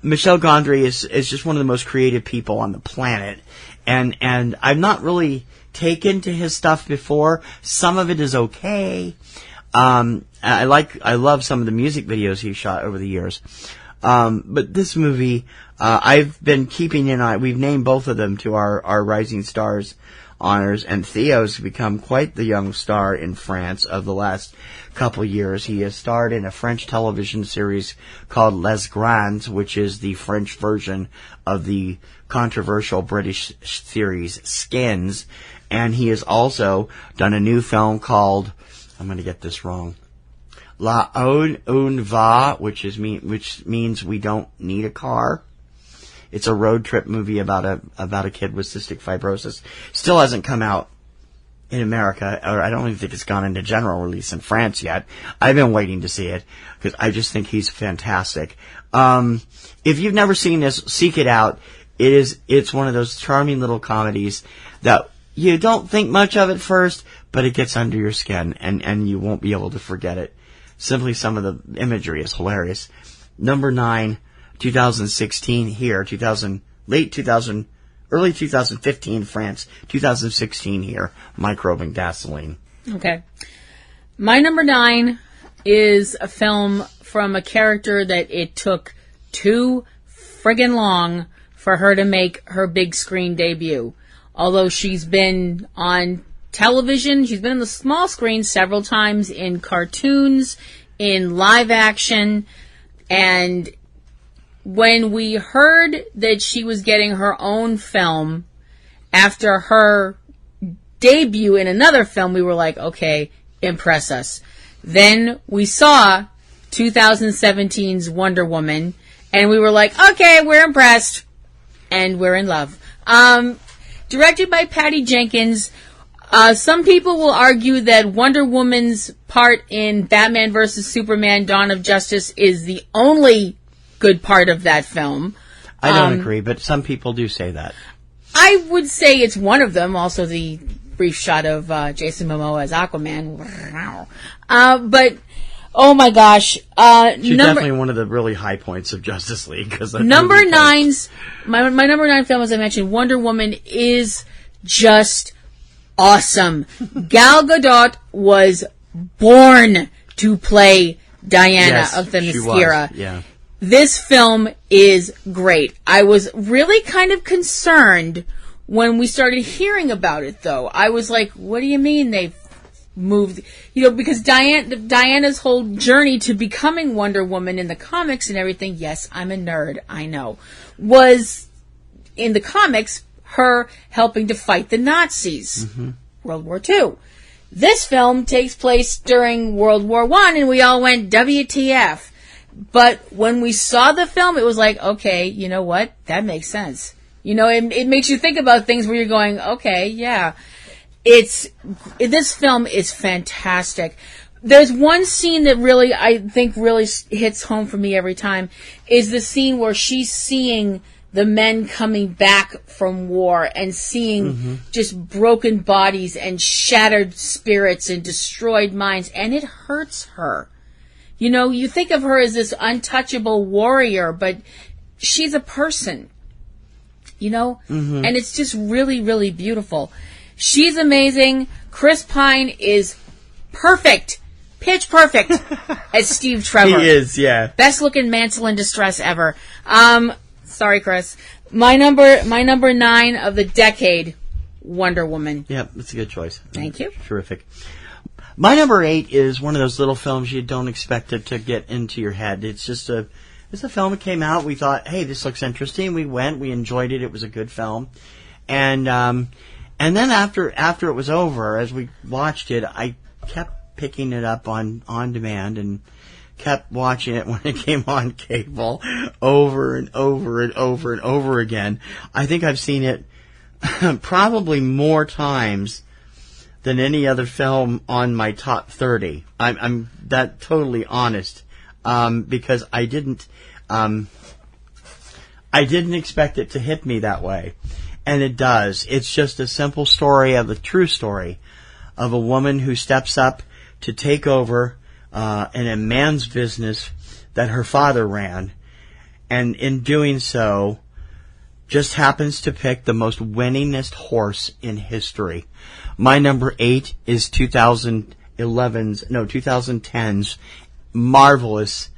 Michel Gondry is just one of the most creative people on the planet. And I've not really taken to his stuff before. Some of it is okay. I love some of the music videos he shot over the years. But this movie, I've been keeping an eye. We've named both of them to our Rising Stars honors, and Theo's become quite the young star in France of the last couple years. He has starred in a French television series called Les Grands, which is the French version of the controversial British series Skins, and he has also done a new film called, I'm going to get this wrong, La On Va, which means we don't need a car. It's a road trip movie about a kid with cystic fibrosis. Still hasn't come out in America, or I don't even think it's gone into general release in France yet. I've been waiting to see it because I just think he's fantastic. If you've never seen this, seek it out. It's one of those charming little comedies that you don't think much of at first, but it gets under your skin and you won't be able to forget it. Simply some of the imagery is hilarious. Number 9, 2016 here, early 2015 France, 2016 here, Microbing Gasoline. Okay. My number 9 is a film from a character that it took too friggin' long for her to make her big screen debut. Although she's been on television, she's been on the small screen several times in cartoons, in live action, and when we heard that she was getting her own film after her debut in another film, we were like, okay, impress us. Then we saw 2017's Wonder Woman, and we were like, okay, we're impressed, and we're in love. Directed by Patty Jenkins. Some people will argue that Wonder Woman's part in Batman vs. Superman: Dawn of Justice is the only good part of that film. I don't agree, but some people do say that. I would say it's one of them. Also, the brief shot of Jason Momoa as Aquaman. But oh my gosh, she's definitely one of the really high points of Justice League. Number 9's my number 9 film, as I mentioned, Wonder Woman, is just awesome. Gal Gadot was born to play Diana of the Themyscira. Yeah. This film is great. I was really kind of concerned when we started hearing about it, though. I was like, what do you mean they've moved? Because Diana's whole journey to becoming Wonder Woman in the comics and everything, yes, I'm a nerd, I know, was in the comics her helping to fight the Nazis. Mm-hmm. World War II. This film takes place during World War I, and we all went, WTF. But when we saw the film, it was like, okay, you know what? That makes sense. It makes you think about things where you're going, okay, yeah. This film is fantastic. There's one scene that really, I think, really hits home for me every time, is the scene where she's seeing the men coming back from war and seeing just broken bodies and shattered spirits and destroyed minds, and it hurts her. You think of her as this untouchable warrior, but she's a person, and it's just really, really beautiful. She's amazing. Chris Pine is perfect, pitch perfect as Steve Trevor. He is, yeah. Best looking mantle in distress ever. Sorry, Chris. My number 9 of the decade, Wonder Woman. Yep, that's a good choice. Thank you. Terrific. My number 8 is one of those little films you don't expect it to get into your head. It's a film that came out. We thought, hey, this looks interesting. We went, we enjoyed it. It was a good film. And then after it was over, as we watched it, I kept picking it up on demand and kept watching it when it came on cable over and over and over and over again. I think I've seen it probably more times than any other film on my top 30. I'm that totally honest, because I didn't expect it to hit me that way, and it does. It's just a simple story of a true story of a woman who steps up to take over in a man's business that her father ran, and in doing so, just happens to pick the most winningest horse in history. My number 8 is 2010's marvelous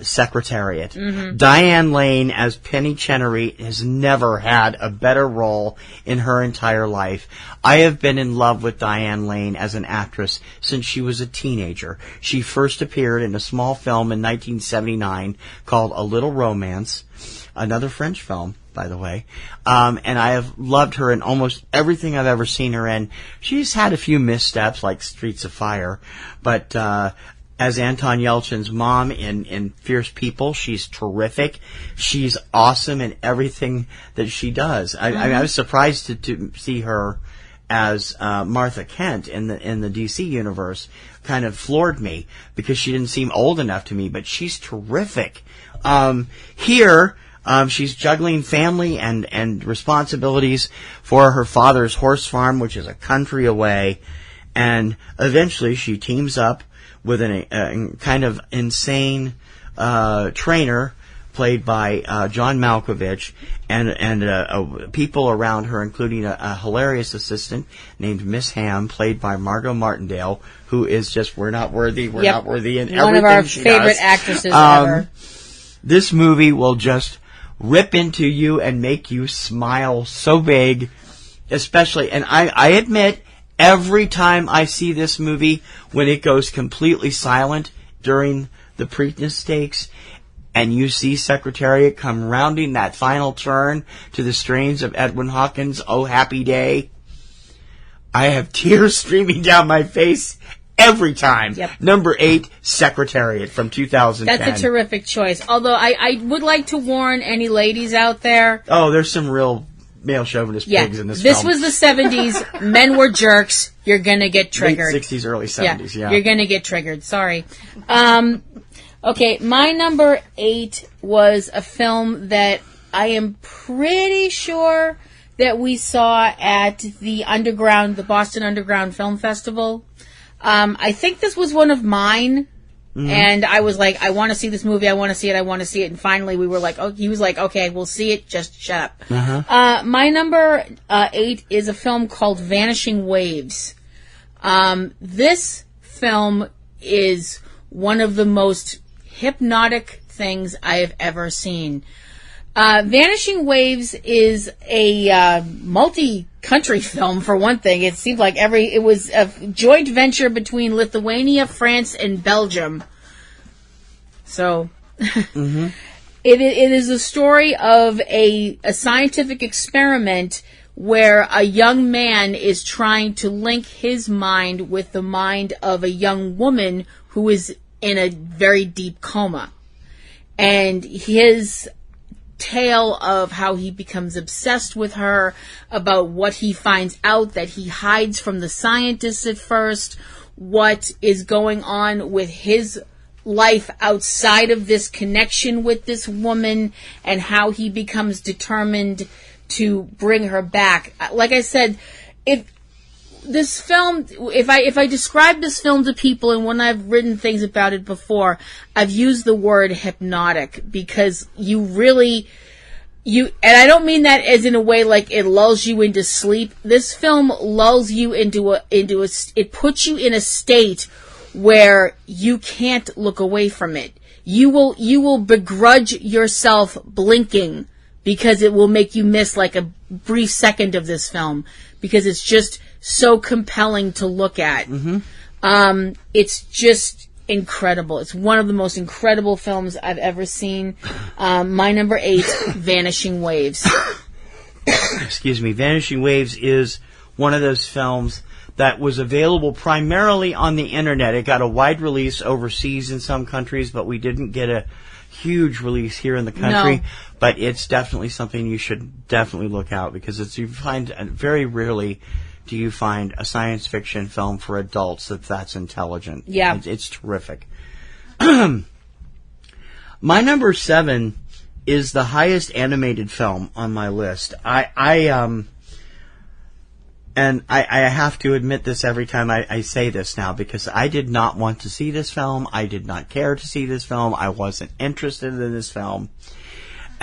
Secretariat. Mm-hmm. Diane Lane as Penny Chenery has never had a better role in her entire life. I have been in love with Diane Lane as an actress since she was a teenager. She first appeared in a small film in 1979 called A Little Romance, another French film, by the way. And I have loved her in almost everything I've ever seen her in. She's had a few missteps like Streets of Fire, but as Anton Yelchin's mom in Fierce People, she's terrific. She's awesome in everything that she does. I was surprised to see her as Martha Kent in the DC universe. Kind of floored me because she didn't seem old enough to me, but she's terrific. Here, she's juggling family and responsibilities for her father's horse farm, which is a country away, and eventually she teams up with a kind of insane trainer played by John Malkovich and people around her, including a hilarious assistant named Miss Ham, played by Margot Martindale, who is just we're not worthy in everything one of our she favorite does. actresses ever. This movie will just rip into you and make you smile so big, especially, and I admit, every time I see this movie, when it goes completely silent during the Preakness Stakes, and you see Secretariat come rounding that final turn to the strains of Edwin Hawkins' Oh Happy Day, I have tears streaming down my face every time. Yep. Number 8, Secretariat from 2010. That's a terrific choice. Although I would like to warn any ladies out there. Oh, there's some real male chauvinist pigs in this film. This was the 70s. Men were jerks. You're going to get triggered. Late 60s, early 70s, yeah. You're going to get triggered. Sorry. Okay, my number 8 was a film that I am pretty sure that we saw at the Boston Underground Film Festival. I think this was one of mine. Mm-hmm. And I was like, I want to see this movie. I want to see it. And finally we were like, he was like, okay, we'll see it. Just shut up. Uh-huh. My number 8 is a film called Vanishing Waves. This film is one of the most hypnotic things I have ever seen. Vanishing Waves is a multi-country film, for one thing. It seemed like it was a joint venture between Lithuania, France, and Belgium. So, mm-hmm. it is a story of a scientific experiment where a young man is trying to link his mind with the mind of a young woman who is in a very deep coma. And his tale of how he becomes obsessed with her, about what he finds out that he hides from the scientists at first, what is going on with his life outside of this connection with this woman, and how he becomes determined to bring her back. Like I said, if I describe this film to people, and when I've written things about it before, I've used the word hypnotic, because and I don't mean that as in a way like it lulls you into sleep. This film lulls you it puts you in a state where you can't look away from it. You will begrudge yourself blinking, because it will make you miss like a brief second of this film, because it's just so compelling to look at. Mm-hmm. It's just incredible. It's one of the most incredible films I've ever seen. My number 8, Vanishing Waves. Excuse me. Vanishing Waves is one of those films that was available primarily on the internet. It got a wide release overseas in some countries, but we didn't get a huge release here in the country. No. But it's definitely something you should definitely look out, because very rarely do you find a science fiction film for adults that's intelligent. Yeah. It's terrific. My number 7 is the highest animated film on my list. I have to admit this every time I say this now, because I did not want to see this film. I did not care to see this film. I wasn't interested in this film.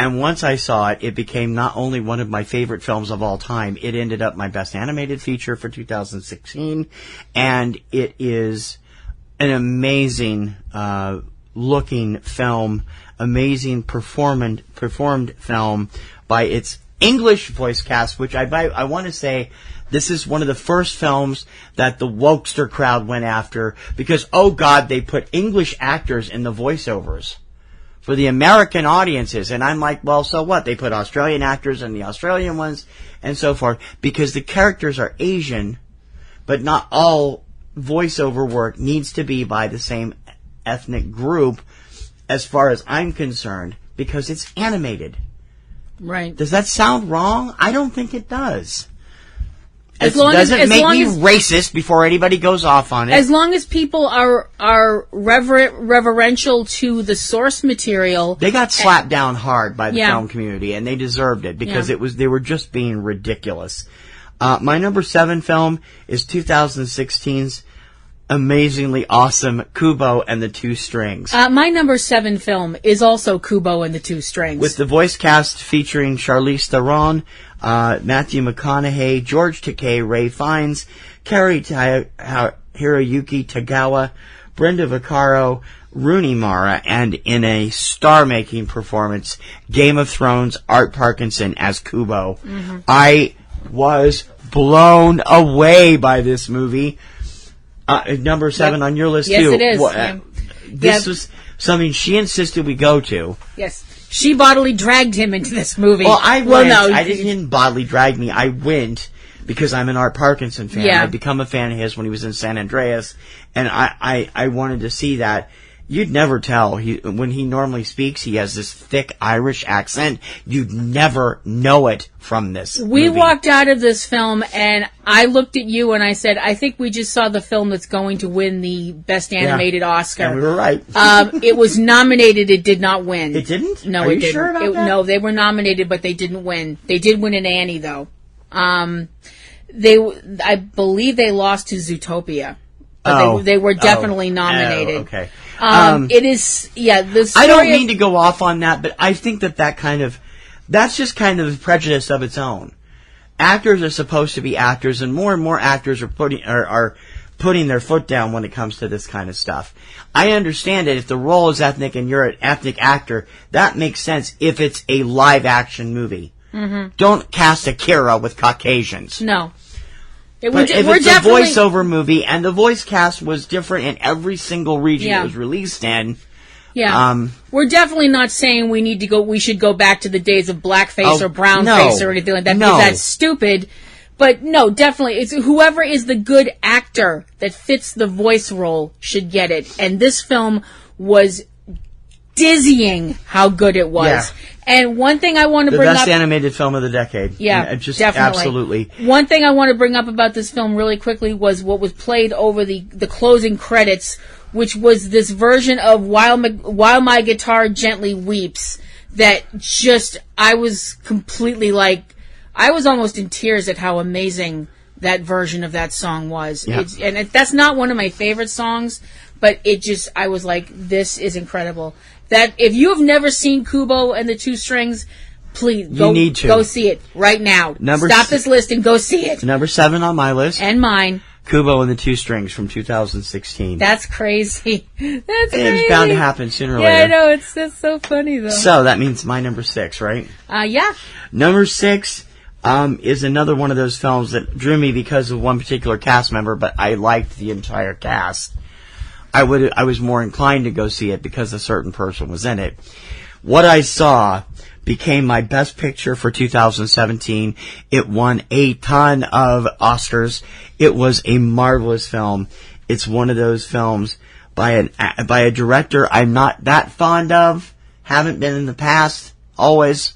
And once I saw it, it became not only one of my favorite films of all time, it ended up my best animated feature for 2016, and it is an amazing looking film, amazing performed film by its English voice cast, which I want to say this is one of the first films that the wokester crowd went after because, oh God, they put English actors in the voiceovers for the American audiences. And I'm like, well, so what? They put Australian actors in the Australian ones and so forth because the characters are Asian, but not all voiceover work needs to be by the same ethnic group as far as I'm concerned because it's animated. Right. Does that sound wrong? I don't think it does. As It long as- doesn't as make long me as- racist before anybody goes off on it. As long as people are reverential to the source material. They got slapped down hard by the Yeah. film community, and they deserved it because Yeah. they were just being ridiculous. My number 7 film is 2016's amazingly awesome Kubo and the Two Strings. My number 7 film is also Kubo and the Two Strings. With the voice cast featuring Charlize Theron, Matthew McConaughey, George Takei, Ray Fiennes, Kari Hiroyuki Tagawa, Brenda Vaccaro, Rooney Mara, and in a star-making performance, Game of Thrones Art Parkinson as Kubo. Mm-hmm. I was blown away by this movie. Number 7 on your list, yes, too. It is. This was something she insisted we go to. Yes. She bodily dragged him into this movie. Well, I he didn't bodily drag me. I went because I'm an Art Parkinson fan. Yeah. I'd become a fan of his when he was in San Andreas, and I wanted to see that. You'd never tell. When he normally speaks, he has this thick Irish accent. You'd never know it from this We movie. walked out of this film, and I looked at you and I said, I think we just saw the film that's going to win the Best Animated Oscar. And we were right. It was nominated. It did not win. It didn't? No, Are it you didn't. sure about that? No, they were nominated, but they didn't win. They did win an Annie, though. I believe they lost to Zootopia. But they were definitely nominated. Oh, okay. It is, the story I don't mean to go off on that, but I think that's just kind of a prejudice of its own. Actors are supposed to be actors, and more actors are putting their foot down when it comes to this kind of stuff. I understand it if the role is ethnic and you're an ethnic actor, that makes sense if it's a live action movie. Mm-hmm. Don't cast Akira with Caucasians. No. But if it's a voiceover movie, and the voice cast was different in every single region it was released in. Yeah. We're definitely not saying we should go back to the days of blackface or brownface or anything like that, because that's stupid. But no, definitely, it's whoever is the good actor that fits the voice role should get it. And this film was dizzying how good it was. Yeah. And one thing I want to bring up... The best animated film of the decade. Yeah, just definitely. Absolutely. One thing I want to bring up about this film really quickly was what was played over the closing credits, which was this version of While My Guitar Gently Weeps, that just, I was completely I was almost in tears at how amazing that version of that song was. Yeah. That's not one of my favorite songs, but I was like, this is incredible. That if you have never seen Kubo and the Two Strings, please go see it right now. Stop this list and go see it. Number 7 on my list. And mine. Kubo and the Two Strings from 2016. That's crazy. That's crazy. It's bound to happen sooner or later. Yeah, I know. It's so funny, though. So that means my number 6, right? Yeah. Number 6 is another one of those films that drew me because of one particular cast member, but I liked the entire cast. I was more inclined to go see it because a certain person was in it. What I saw became my best picture for 2017. It won a ton of Oscars. It was a marvelous film. It's one of those films by a director I'm not that fond of. Haven't been in the past. Always.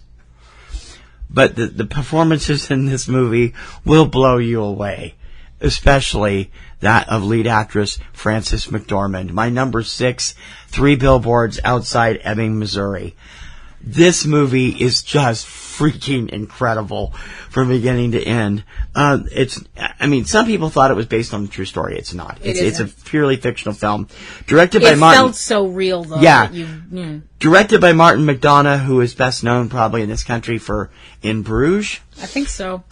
But the performances in this movie will blow you away. Especially that of lead actress Frances McDormand. My number 6, 3 Billboards Outside Ebbing, Missouri. This movie is just freaking incredible from beginning to end. I mean, some people thought it was based on a true story. It's not. It's a isn't. purely fictional film. Directed by Martin. It felt so real, though. Yeah. that Directed by Martin McDonagh, who is best known probably in this country for In Bruges. I think so.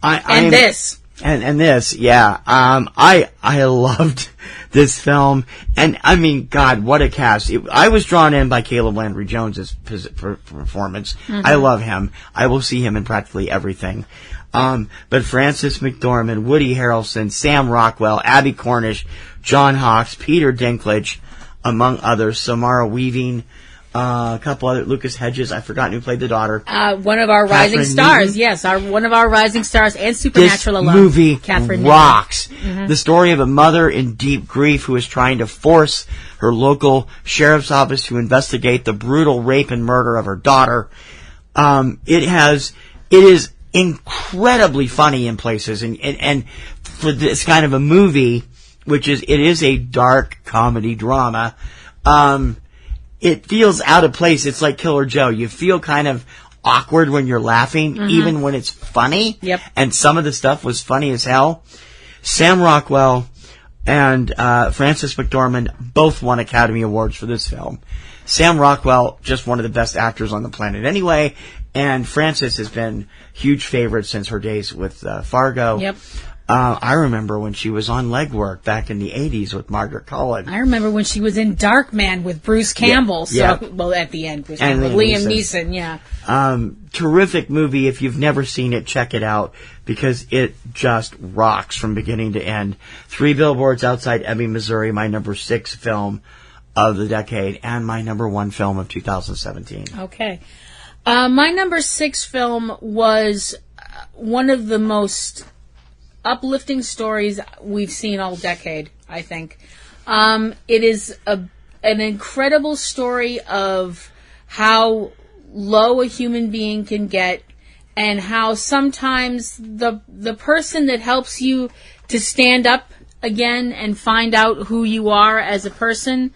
This. And this, yeah. I loved this film. And, I mean, God, what a cast. I was drawn in by Caleb Landry Jones's performance. Mm-hmm. I love him. I will see him in practically everything. But Frances McDormand, Woody Harrelson, Sam Rockwell, Abby Cornish, John Hawkes, Peter Dinklage, among others, Samara Weaving, a couple other, Lucas Hedges, I've forgotten who played the daughter. One of our rising stars, yes, one of our rising stars and Supernatural alum. This movie Catherine rocks. Mm-hmm. The story of a mother in deep grief who is trying to force her local sheriff's office to investigate the brutal rape and murder of her daughter. It is incredibly funny in places, and for this kind of a movie, it is a dark comedy drama, it feels out of place. It's like Killer Joe. You feel kind of awkward when you're laughing, even when it's funny. Yep. And some of the stuff was funny as hell. Sam Rockwell and Frances McDormand both won Academy Awards for this film. Sam Rockwell, just one of the best actors on the planet anyway, and Frances has been huge favorite since her days with Fargo. Yep. I remember when she was on Legwork back in the 80s with Margaret Cullen. I remember when she was in Darkman with Bruce Campbell. Well, at the end, with Liam Neeson, yeah. Terrific movie. If you've never seen it, check it out because it just rocks from beginning to end. 3 Billboards Outside Ebbing, Missouri, my number 6 film of the decade, and my number 1 film of 2017. Okay. My number 6 film was one of the most uplifting stories we've seen all decade, I think. It is an incredible story of how low a human being can get and how sometimes the person that helps you to stand up again and find out who you are as a person,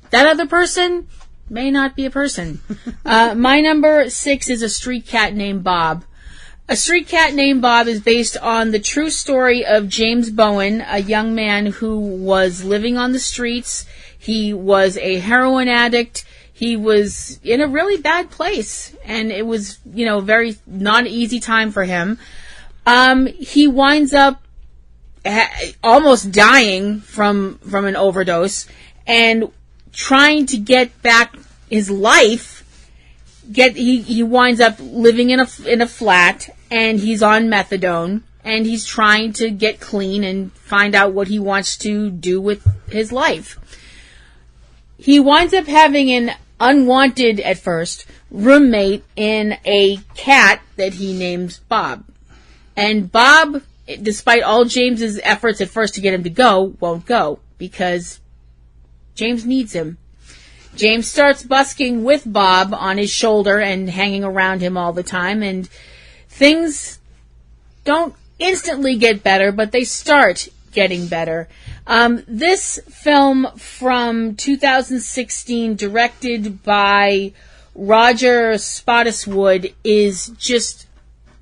that other person may not be a person. My number 6 is A Street Cat Named Bob. A Street Cat Named Bob is based on the true story of James Bowen, a young man who was living on the streets. He was a heroin addict. He was in a really bad place, and it was, very not an easy time for him. He winds up almost dying from an overdose and trying to get back his life. He winds up living in a flat, and he's on methadone, and he's trying to get clean and find out what he wants to do with his life. He winds up having an unwanted, at first, roommate in a cat that he names Bob. And Bob, despite all James's efforts at first to get him to go, won't go, because James needs him. James starts busking with Bob on his shoulder and hanging around him all the time, and things don't instantly get better, but they start getting better. This film from 2016, directed by Roger Spottiswoode, is just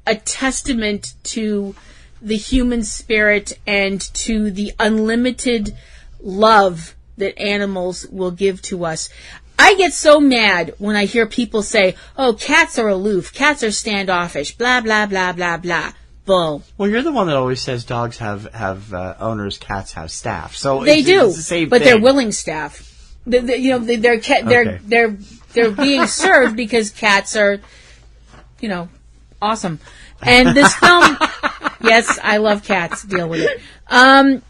a testament to the human spirit and to the unlimited love that animals will give to us. I get so mad when I hear people say, oh, cats are aloof, cats are standoffish, blah, blah, blah, blah, blah. Bull. Well, you're the one that always says dogs have owners, cats have staff. So they do, it's the same but thing. they're willing staff. They're being served because cats are, awesome. And this film, yes, I love cats. Deal with it.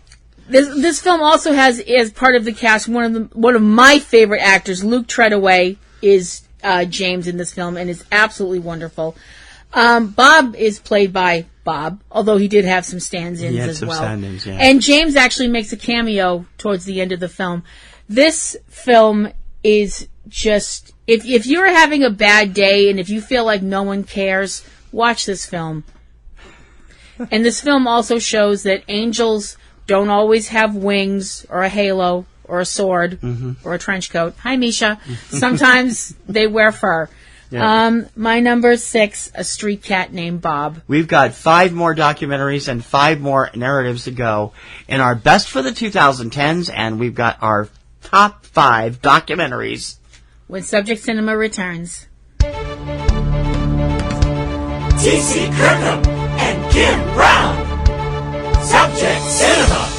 This film also has, as part of the cast, one of my favorite actors, Luke Treadaway, is James in this film and is absolutely wonderful. Bob is played by Bob, although he did have some stand-ins as well. Stand-ins, yeah. And James actually makes a cameo towards the end of the film. This film is just, if you're having a bad day and if you feel like no one cares, watch this film. And this film also shows that angels don't always have wings or a halo or a sword or a trench coat. Hi, Misha. Sometimes they wear fur. Yeah. My number 6, A Street Cat Named Bob. We've got 5 more documentaries and 5 more narratives to go in our best for the 2010s, and we've got our top 5 documentaries. When Subject Cinema returns. T.C. Kirkham and Kim Brown. Subject Cinema.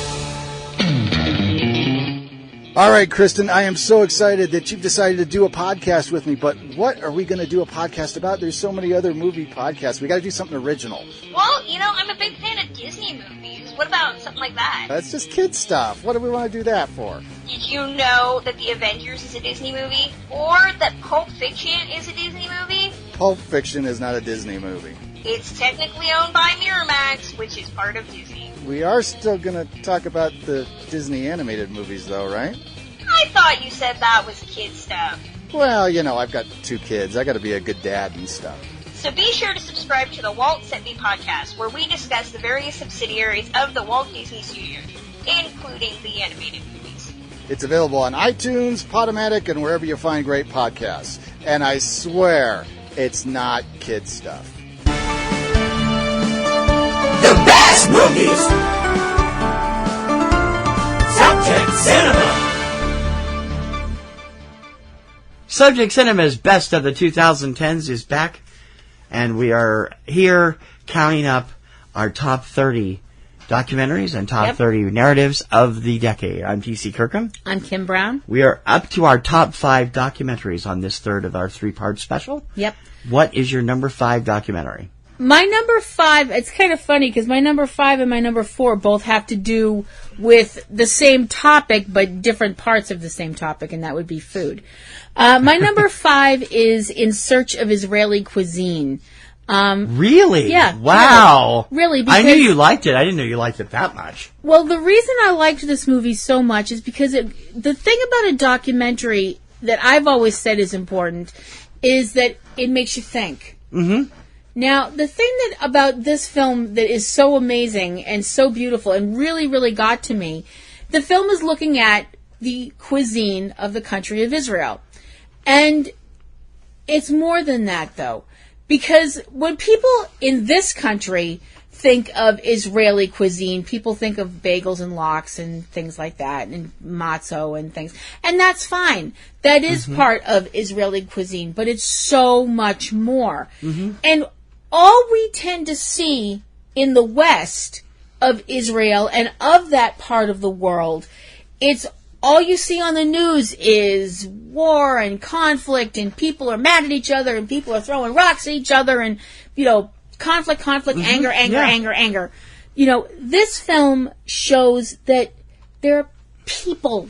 All right, Kristen, I am so excited that you've decided to do a podcast with me, but what are we going to do a podcast about? There's so many other movie podcasts. We got to do something original. Well, I'm a big fan of Disney movies. What about something like that? That's just kid stuff. What do we want to do that for? Did you know that The Avengers is a Disney movie? Or that Pulp Fiction is a Disney movie? Pulp Fiction is not a Disney movie. It's technically owned by Miramax, which is part of Disney. We are still going to talk about the Disney animated movies, though, right? I thought you said that was kid stuff. Well, I've got 2 kids. I got to be a good dad and stuff. So be sure to subscribe to the Walt Sent Me podcast, where we discuss the various subsidiaries of the Walt Disney Studios, including the animated movies. It's available on iTunes, Podomatic, and wherever you find great podcasts. And I swear, it's not kid stuff. The best movies. Subject Cinema. Subject Cinema's Best of the 2010s is back, and we are here counting up our top 30 documentaries and top 30 narratives of the decade. I'm T.C. Kirkham. I'm Kim Brown. We are up to our top 5 documentaries on this third of our 3-part special. Yep. What is your number 5 documentary? My number 5, it's kind of funny because my number 5 and my number 4 both have to do with the same topic but different parts of the same topic, and that would be food. My number 5 is In Search of Israeli Cuisine. Really? Yeah. Wow. Really, because I knew you liked it. I didn't know you liked it that much. Well, the reason I liked this movie so much is because the thing about a documentary that I've always said is important is that it makes you think. Mm-hmm. Now, the thing about this film that is so amazing and so beautiful and really, really got to me, the film is looking at the cuisine of the country of Israel. And it's more than that, though. Because when people in this country think of Israeli cuisine, people think of bagels and lox and things like that, and matzo and things. And that's fine. That is part of Israeli cuisine, but it's so much more. Mm-hmm. And all we tend to see in the West of Israel and of that part of the world, it's all you see on the news is war and conflict, and people are mad at each other, and people are throwing rocks at each other, and, conflict, anger. This film shows that there are people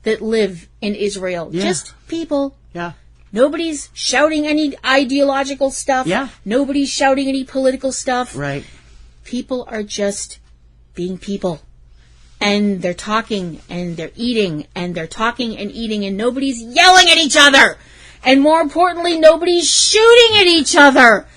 that live in Israel. Yeah. Just people. Yeah. Nobody's shouting any ideological stuff. Yeah. Nobody's shouting any political stuff. Right. People are just being people. And they're talking, and they're eating, and they're talking and eating, and nobody's yelling at each other. And more importantly, nobody's shooting at each other.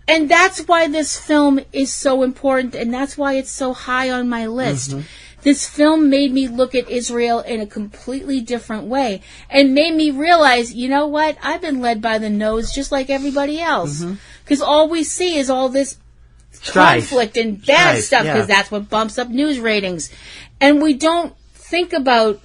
And that's why this film is so important, and that's why it's so high on my list. Mm-hmm. This film made me look at Israel in a completely different way, and made me realize, you know what? I've been led by the nose just like everybody else. Because all we see is all this conflict and bad stuff, because that's what bumps up news ratings. And we don't think about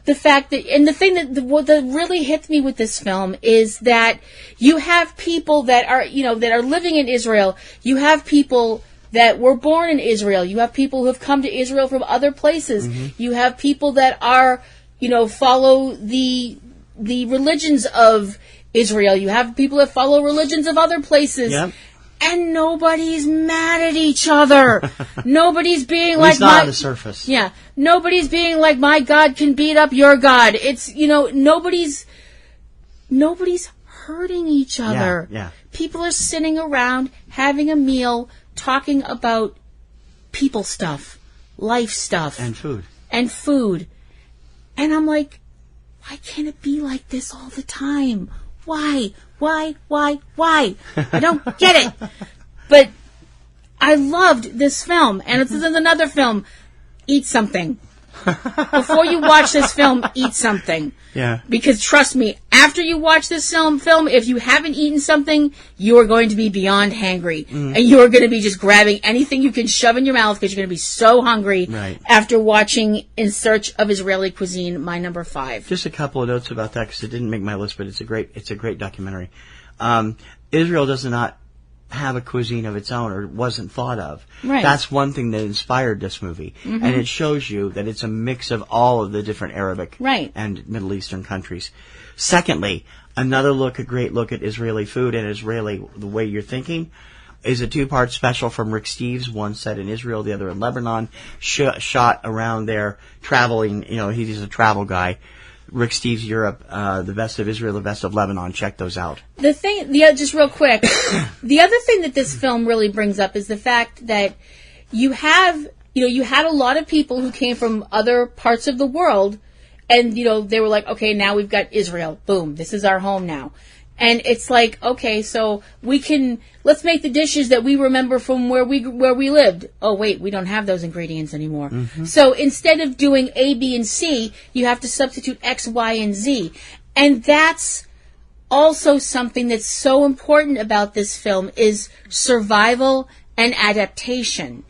the fact that, and the thing that really hits me with this film is that you have people that are, that are living in Israel. You have people that were born in Israel. You have people who have come to Israel from other places. Mm-hmm. You have people that are, follow the religions of Israel. You have people that follow religions of other places. Yep. And nobody's mad at each other. Nobody's being like not on the surface. Yeah. Nobody's being like, my God can beat up your God. It's, nobody's hurting each other. Yeah. People are sitting around having a meal, talking about people stuff, life stuff. And food. And I'm like, why can't it be like this all the time? Why? I don't get it. But I loved this film. And it's another film. Eat something. Before you watch this film, eat something. Yeah. Because trust me, After you watch this film, if you haven't eaten something, you are going to be beyond hangry. And you are going to be just grabbing anything you can shove in your mouth because you're going to be so hungry after watching In Search of Israeli Cuisine, my number 5. Just a couple of notes about that because it didn't make my list, but it's a great documentary. Israel does not have a cuisine of its own or wasn't thought of. Right. That's one thing that inspired this movie. And it shows you that it's a mix of all of the different Arabic and Middle Eastern countries. Secondly, a great look at Israeli food and Israeli, the way you're thinking, is a 2-part special from Rick Steves, one set in Israel, the other in Lebanon, shot around there, traveling, he's a travel guy. Rick Steves' Europe, the best of Israel, the best of Lebanon. Check those out. Just real quick, the other thing that this film really brings up is the fact that you had a lot of people who came from other parts of the world, and, they were like, okay, now we've got Israel. Boom, this is our home now. And it's like, okay, so let's make the dishes that we remember from where we lived. Oh, wait, we don't have those ingredients anymore. So instead of doing A, B, and C, you have to substitute X, Y, and Z. And that's also something that's so important about this film is survival and adaptation.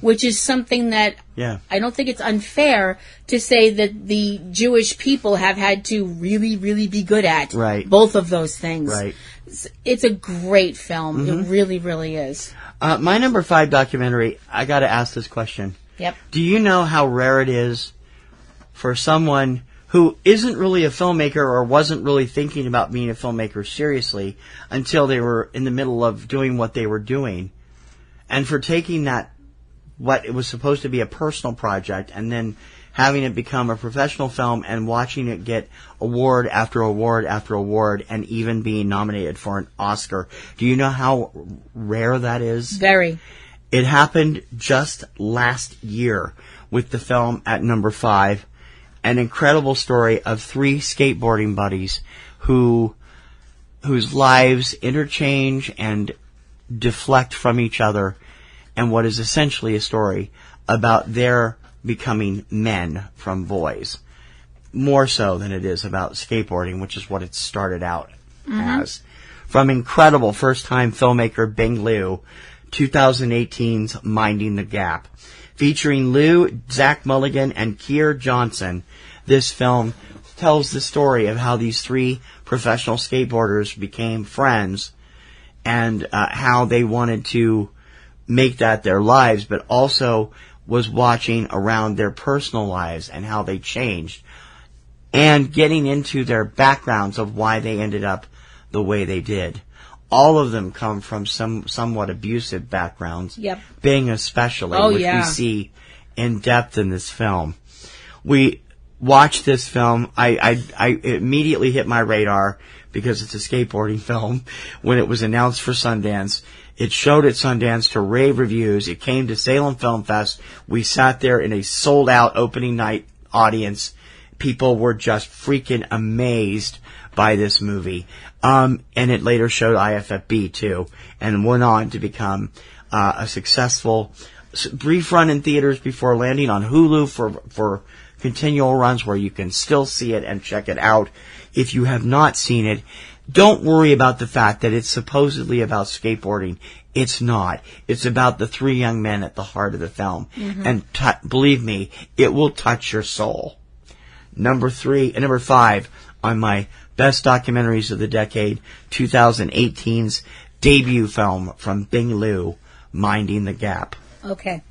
Which is something that I don't think it's unfair to say that the Jewish people have had to really, really be good at. Right. Both of those things. Right. It's a great film. It really, really is. My number 5 documentary, I got to ask this question. Yep. Do you know how rare it is for someone who isn't really a filmmaker or wasn't really thinking about being a filmmaker seriously until they were in the middle of doing what they were doing, and for taking that, what it was supposed to be a personal project, and then having it become a professional film and watching it get award after award after award and even being nominated for an Oscar. Do you know how rare that is? Very. It happened just last year with the film at number 5. An incredible story of 3 skateboarding buddies whose lives interchange and deflect from each other, and what is essentially a story about their becoming men from boys. More so than it is about skateboarding, which is what it started out as. From incredible first-time filmmaker Bing Liu, 2018's Minding the Gap. Featuring Liu, Zach Mulligan, and Keir Johnson, this film tells the story of how these 3 professional skateboarders became friends and how they wanted to make that their lives, but also was watching around their personal lives and how they changed, and getting into their backgrounds of why they ended up the way they did. All of them come from somewhat abusive backgrounds, Bing especially, which we see in depth in this film. We watched this film. I immediately hit my radar because it's a skateboarding film when it was announced for Sundance. It showed at Sundance to rave reviews. It came to Salem Film Fest. We sat there in a sold-out opening night audience. People were just freaking amazed by this movie. And it later showed IFFB, too, and went on to become a successful brief run in theaters before landing on Hulu for continual runs where you can still see it and check it out. If you have not seen it, don't worry about the fact that it's supposedly about skateboarding. It's not. It's about the 3 young men at the heart of the film. And believe me, it will touch your soul. Number 5 on my best documentaries of the decade, 2018's debut film from Bing Liu, Minding the Gap. Okay.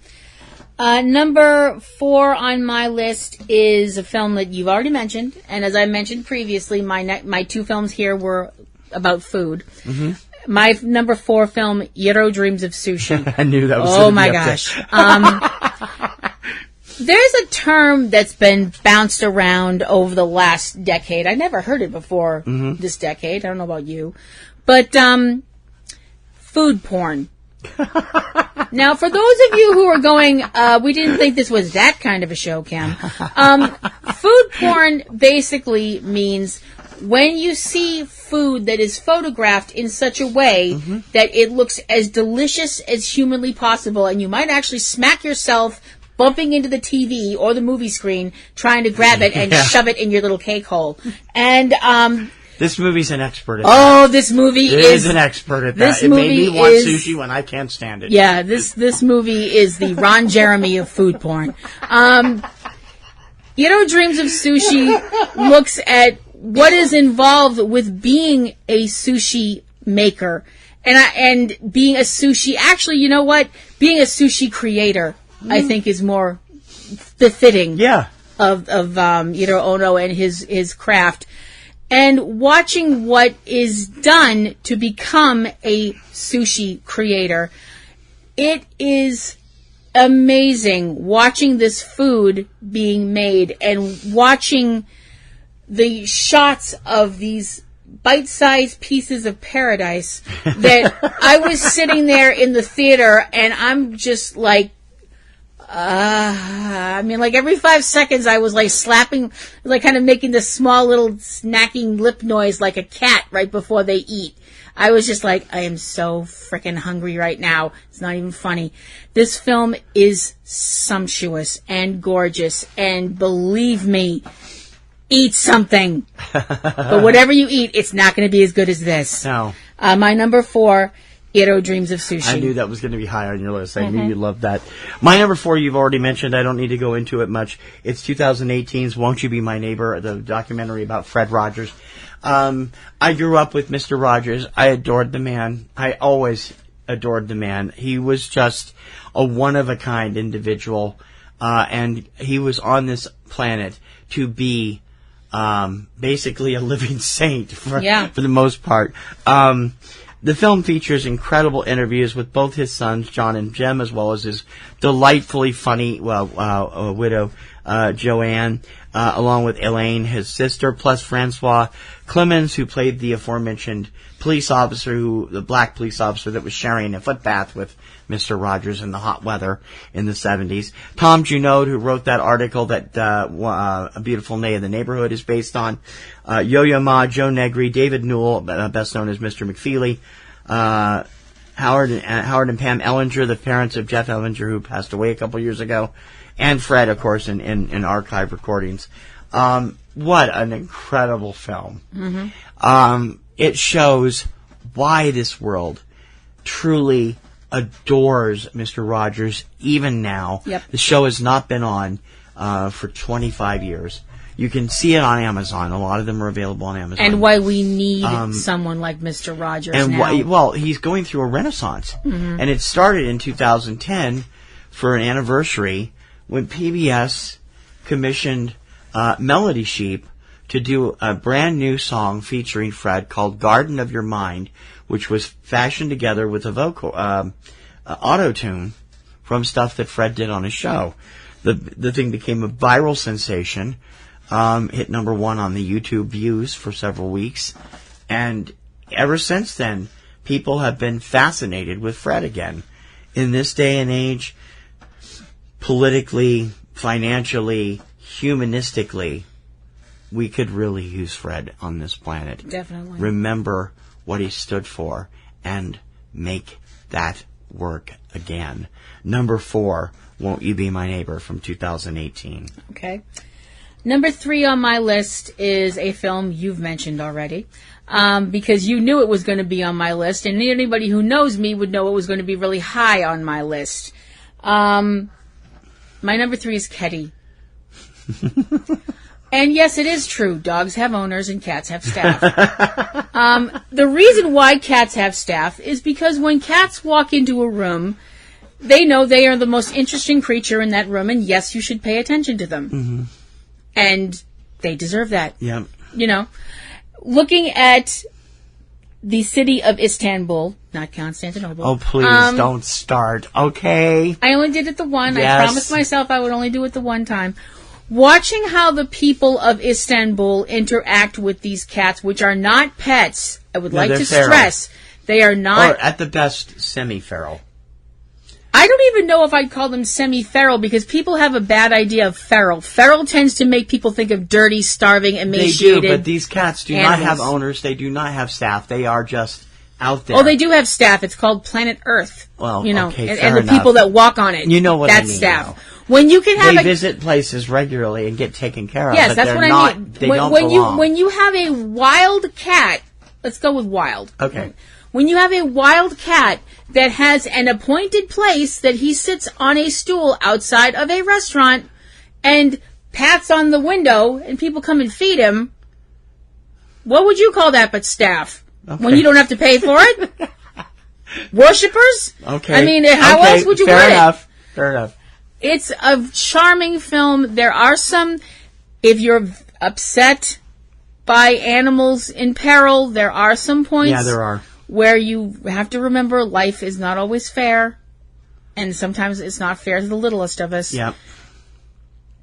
Number 4 on my list is a film that you've already mentioned, and as I mentioned previously, my 2 films here were about food. My number 4 film, Yero Dreams of Sushi. I knew that was Oh my gosh. There's a term that's been bounced around over the last decade. I never heard it before this decade. I don't know about you. But food porn. Now, for those of you who are going, we didn't think this was that kind of a show, Cam. Food porn basically means when you see food that is photographed in such a way that it looks as delicious as humanly possible, and you might actually smack yourself bumping into the TV or the movie screen trying to grab it and shove it in your little cake hole. And This movie's an expert at that. Oh, this movie is an expert at that. It made me want sushi when I can't stand it. Yeah, this movie is the Ron Jeremy of food porn. Dreams of Sushi looks at what is involved with being a sushi maker and being a sushi. Actually, you know what? Being a sushi creator, I think, is more befitting. Yeah. Of Ono and his craft, and watching what is done to become a sushi creator, it is amazing watching this food being made and watching the shots of these bite-sized pieces of paradise that I was sitting there in the theater and I'm just like, every 5 seconds I was like slapping, like kind of making this small little snacking lip noise like a cat right before they eat. I was just like, I am so freaking hungry right now. It's not even funny. This film is sumptuous and gorgeous, and believe me, eat something. But whatever you eat, it's not going to be as good as this. No. My number 4, Iro Dreams of Sushi. I knew that was going to be high on your list. I knew you'd love that. My number 4 you've already mentioned. I don't need to go into it much. It's 2018's Won't You Be My Neighbor, the documentary about Fred Rogers. I grew up with Mr. Rogers. I adored the man. I always adored the man. He was just a one-of-a-kind individual, and he was on this planet to be basically a living saint for the most part. The film features incredible interviews with both his sons, John and Jem, as well as his delightfully funny widow, Joanne, along with Elaine, his sister, plus Francois Clemens, who played the aforementioned police officer, the black police officer that was sharing a footbath with Mr. Rogers in the hot weather in the 70s. Tom Junod, who wrote that article that A Beautiful Day in the Neighborhood is based on. Yo-Yo Ma, Joe Negri, David Newell, best known as Mr. McFeely, Howard and Pam Ellinger, the parents of Jeff Ellinger, who passed away a couple years ago, and Fred, of course, in archive recordings. What an incredible film. Mm-hmm. It shows why this world truly adores Mr. Rogers, even now. Yep. The show has not been on for 25 years. You can see it on Amazon. A lot of them are available on Amazon. And why we need someone like Mr. Rogers now. He's going through a renaissance. Mm-hmm. And it started in 2010 for an anniversary when PBS commissioned Melody Sheep to do a brand new song featuring Fred called Garden of Your Mind, which was fashioned together with a vocal auto-tune from stuff that Fred did on his show. The thing became a viral sensation, hit number 1 on the YouTube views for several weeks, and ever since then, people have been fascinated with Fred again. In this day and age, politically, financially, humanistically, we could really use Fred on this planet. Definitely. Remember what he stood for and make that work again. Number 4, Won't You Be My Neighbor from 2018. Okay. Number 3 on my list is a film you've mentioned already, because you knew it was going to be on my list, and anybody who knows me would know it was going to be really high on my list. My number 3 is Keddy. And yes, it is true. Dogs have owners and cats have staff. The reason why cats have staff is because when cats walk into a room, they know they are the most interesting creature in that room, and yes, you should pay attention to them. Mm-hmm. And they deserve that. Yeah. You know, looking at the city of Istanbul, not Constantinople. Oh, please don't start, okay? I only did it the one. Yes. I promised myself I would only do it the one time. Watching how the people of Istanbul interact with these cats, which are not pets, I would like to stress, they are not... Or at the best, semi-feral. I don't even know if I'd call them semi-feral, because people have a bad idea of feral. Feral tends to make people think of dirty, starving, emaciated. They do, but these cats do not have owners. They do not have staff. They are just out there. Oh, they do have staff. It's called Planet Earth. Well, you know, okay, and the people that walk on it. You know what I mean. That's staff. Now. When you can have they visit places regularly and get taken care of. Yes, but that's they're what not, I mean. They don't belong. When you have a wild cat, let's go with wild. Okay. When you have a wild cat that has an appointed place that he sits on a stool outside of a restaurant and pats on the window and people come and feed him, what would you call that but staff? Okay. When you don't have to pay for it? Worshippers? Okay. I mean, how else would you put it? Fair enough. It's a charming film. There are some, if you're upset by animals in peril, there are some points. Yeah, there are. Where you have to remember life is not always fair. And sometimes it's not fair to the littlest of us. Yep.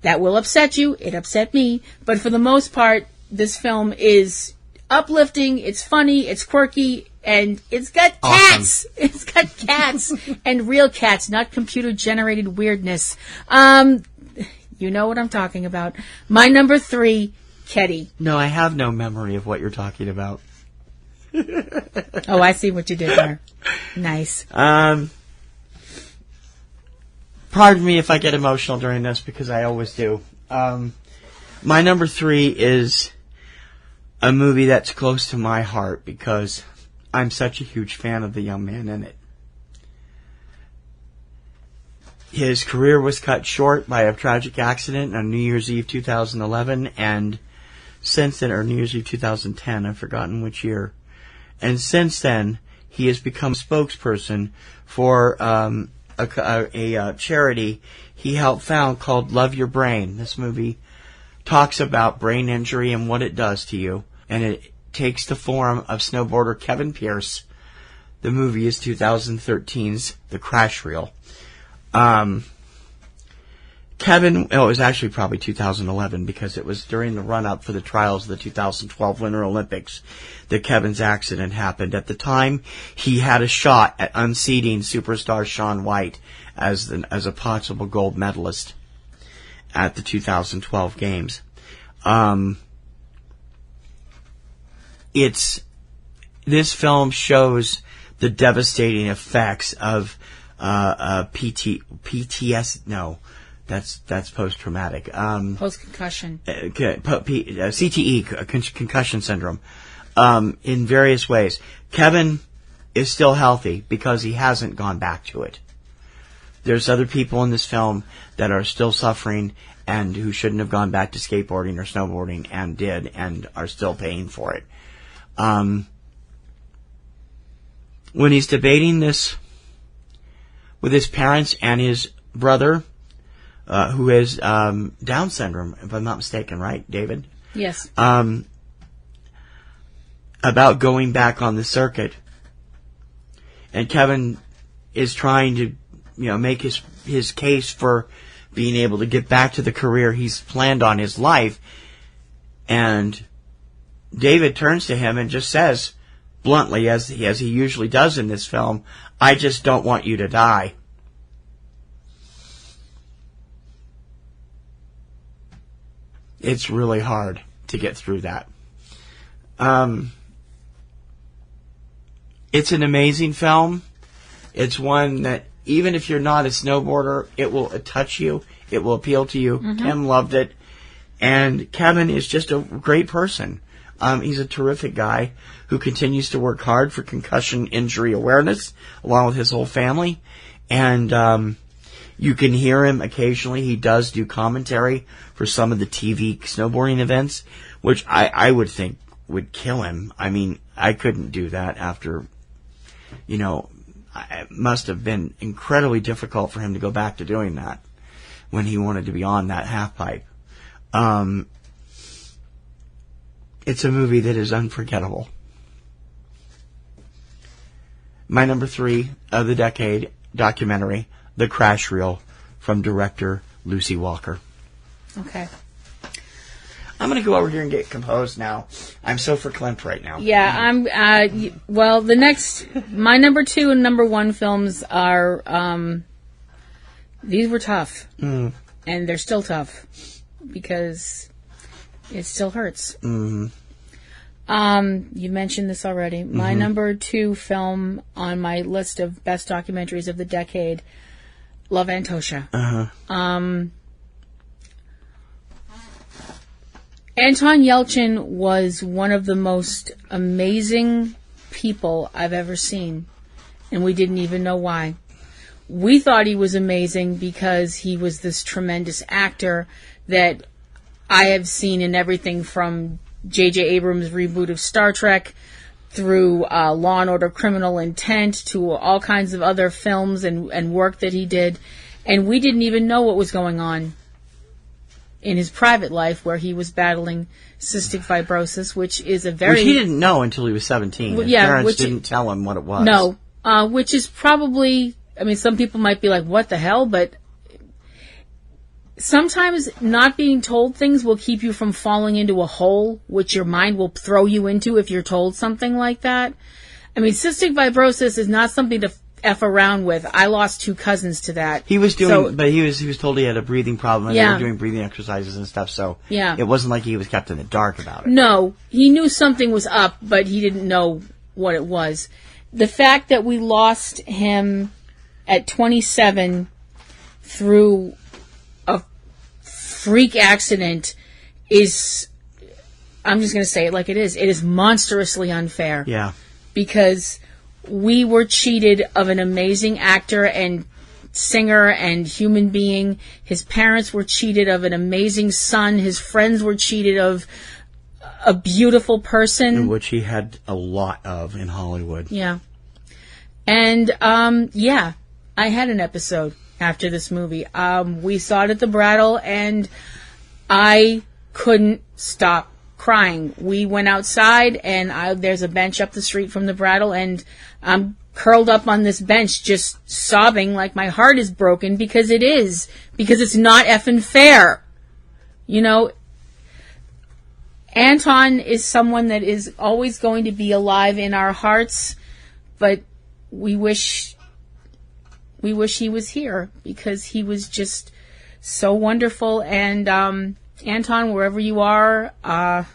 That will upset you. It upset me. But for the most part, this film is uplifting. It's funny. It's quirky. And it's got cats. Awesome. It's got cats. And real cats, not computer-generated weirdness. You know what I'm talking about. My number 3, Ketty. No, I have no memory of what you're talking about. Oh, I see what you did there. Nice. Pardon me if I get emotional during this, because I always do. My number 3 is a movie that's close to my heart because I'm such a huge fan of the young man in it. His career was cut short by a tragic accident on New Year's Eve 2011, and since then, or New Year's Eve 2010, I've forgotten which year. And since then, he has become a spokesperson for a charity he helped found called Love Your Brain. This movie talks about brain injury and what it does to you, and it takes the form of snowboarder Kevin Pierce. The movie is 2013's The Crash Reel. It was actually probably 2011 because it was during the run-up for the trials of the 2012 Winter Olympics that Kevin's accident happened. At the time, he had a shot at unseating superstar Shaun White as a possible gold medalist at the 2012 games. This film shows the devastating effects of PTS. No. That's post-traumatic. Post-concussion. CTE, concussion syndrome, in various ways. Kevin is still healthy because he hasn't gone back to it. There's other people in this film that are still suffering and who shouldn't have gone back to skateboarding or snowboarding and did and are still paying for it. When he's debating this with his parents and his brother, who has Down syndrome, if I'm not mistaken, right, David? Yes. About going back on the circuit, and Kevin is trying to, make his case for being able to get back to the career he's planned on his life, and David turns to him and just says, bluntly, as he usually does in this film, "I just don't want you to die." It's really hard to get through that. It's an amazing film. It's one that, even if you're not a snowboarder, it will touch you. It will appeal to you. Mm-hmm. Kim loved it. And Kevin is just a great person. He's a terrific guy who continues to work hard for concussion injury awareness, along with his whole family. And you can hear him occasionally. He does do commentary for some of the TV snowboarding events, which I would think would kill him. I mean, I couldn't do that after, it must have been incredibly difficult for him to go back to doing that when he wanted to be on that half pipe. It's a movie that is unforgettable. My number 3 of the decade documentary, The Crash Reel, from director Lucy Walker. Okay. I'm going to go over here and get composed now. I'm so verklempt right now. Yeah, I'm, my number 2 and number 1 films are, these were tough. Mm. And they're still tough. Because it still hurts. Mm-hmm. You mentioned this already. Mm-hmm. My number 2 film on my list of best documentaries of the decade Love Antosha. Anton Yelchin was one of the most amazing people I've ever seen, and we didn't even know why. We thought he was amazing because he was this tremendous actor that I have seen in everything from J.J. Abrams' reboot of Star Trek through Law & Order Criminal Intent to all kinds of other films and work that he did. And we didn't even know what was going on in his private life, where he was battling cystic fibrosis, which is a very... Which he didn't know until he was 17. His parents didn't tell him what it was. No, which is probably... I mean, some people might be like, what the hell? But sometimes not being told things will keep you from falling into a hole, which your mind will throw you into if you're told something like that. I mean, cystic fibrosis is not something to F around with. I lost 2 cousins to that. He was doing, but he was told he had a breathing problem, and Yeah. they were doing breathing exercises and stuff, so Yeah. it wasn't like he was kept in the dark about it. No, he knew something was up, but he didn't know what it was. The fact that we lost him at 27 through a freak accident is, I'm just going to say it like it is monstrously unfair. Yeah. Because we were cheated of an amazing actor and singer and human being. His parents were cheated of an amazing son. His friends were cheated of a beautiful person. Which he had a lot of in Hollywood. Yeah. And, yeah, I had an episode after this movie. We saw it at the Brattle, and I couldn't stop crying. We went outside, and there's a bench up the street from the Brattle, and I'm curled up on this bench just sobbing like my heart is broken, because it is. Because it's not effing fair. You know, Anton is someone that is always going to be alive in our hearts, but we wish he was here, because he was just so wonderful. And Anton, wherever you are, I'm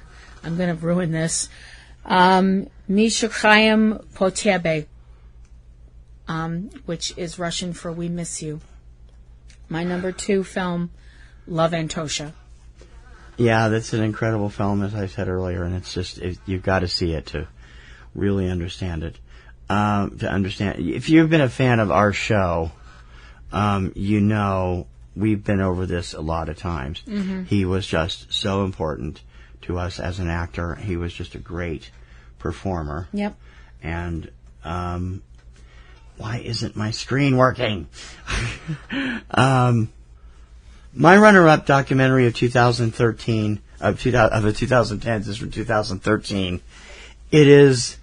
going to ruin this. Mishachayim Potebe, which is Russian for "we miss you." My number 2 film, Love Antosha. Yeah, that's an incredible film, as I said earlier, and it's just, you've got to see it to really understand it. To understand, if you've been a fan of our show, you know we've been over this a lot of times. Mm-hmm. He was just so important to us as an actor. He was just a great performer. Yep. And why isn't my screen working? My runner-up documentary of 2013, of the 2010s, is from 2013. It is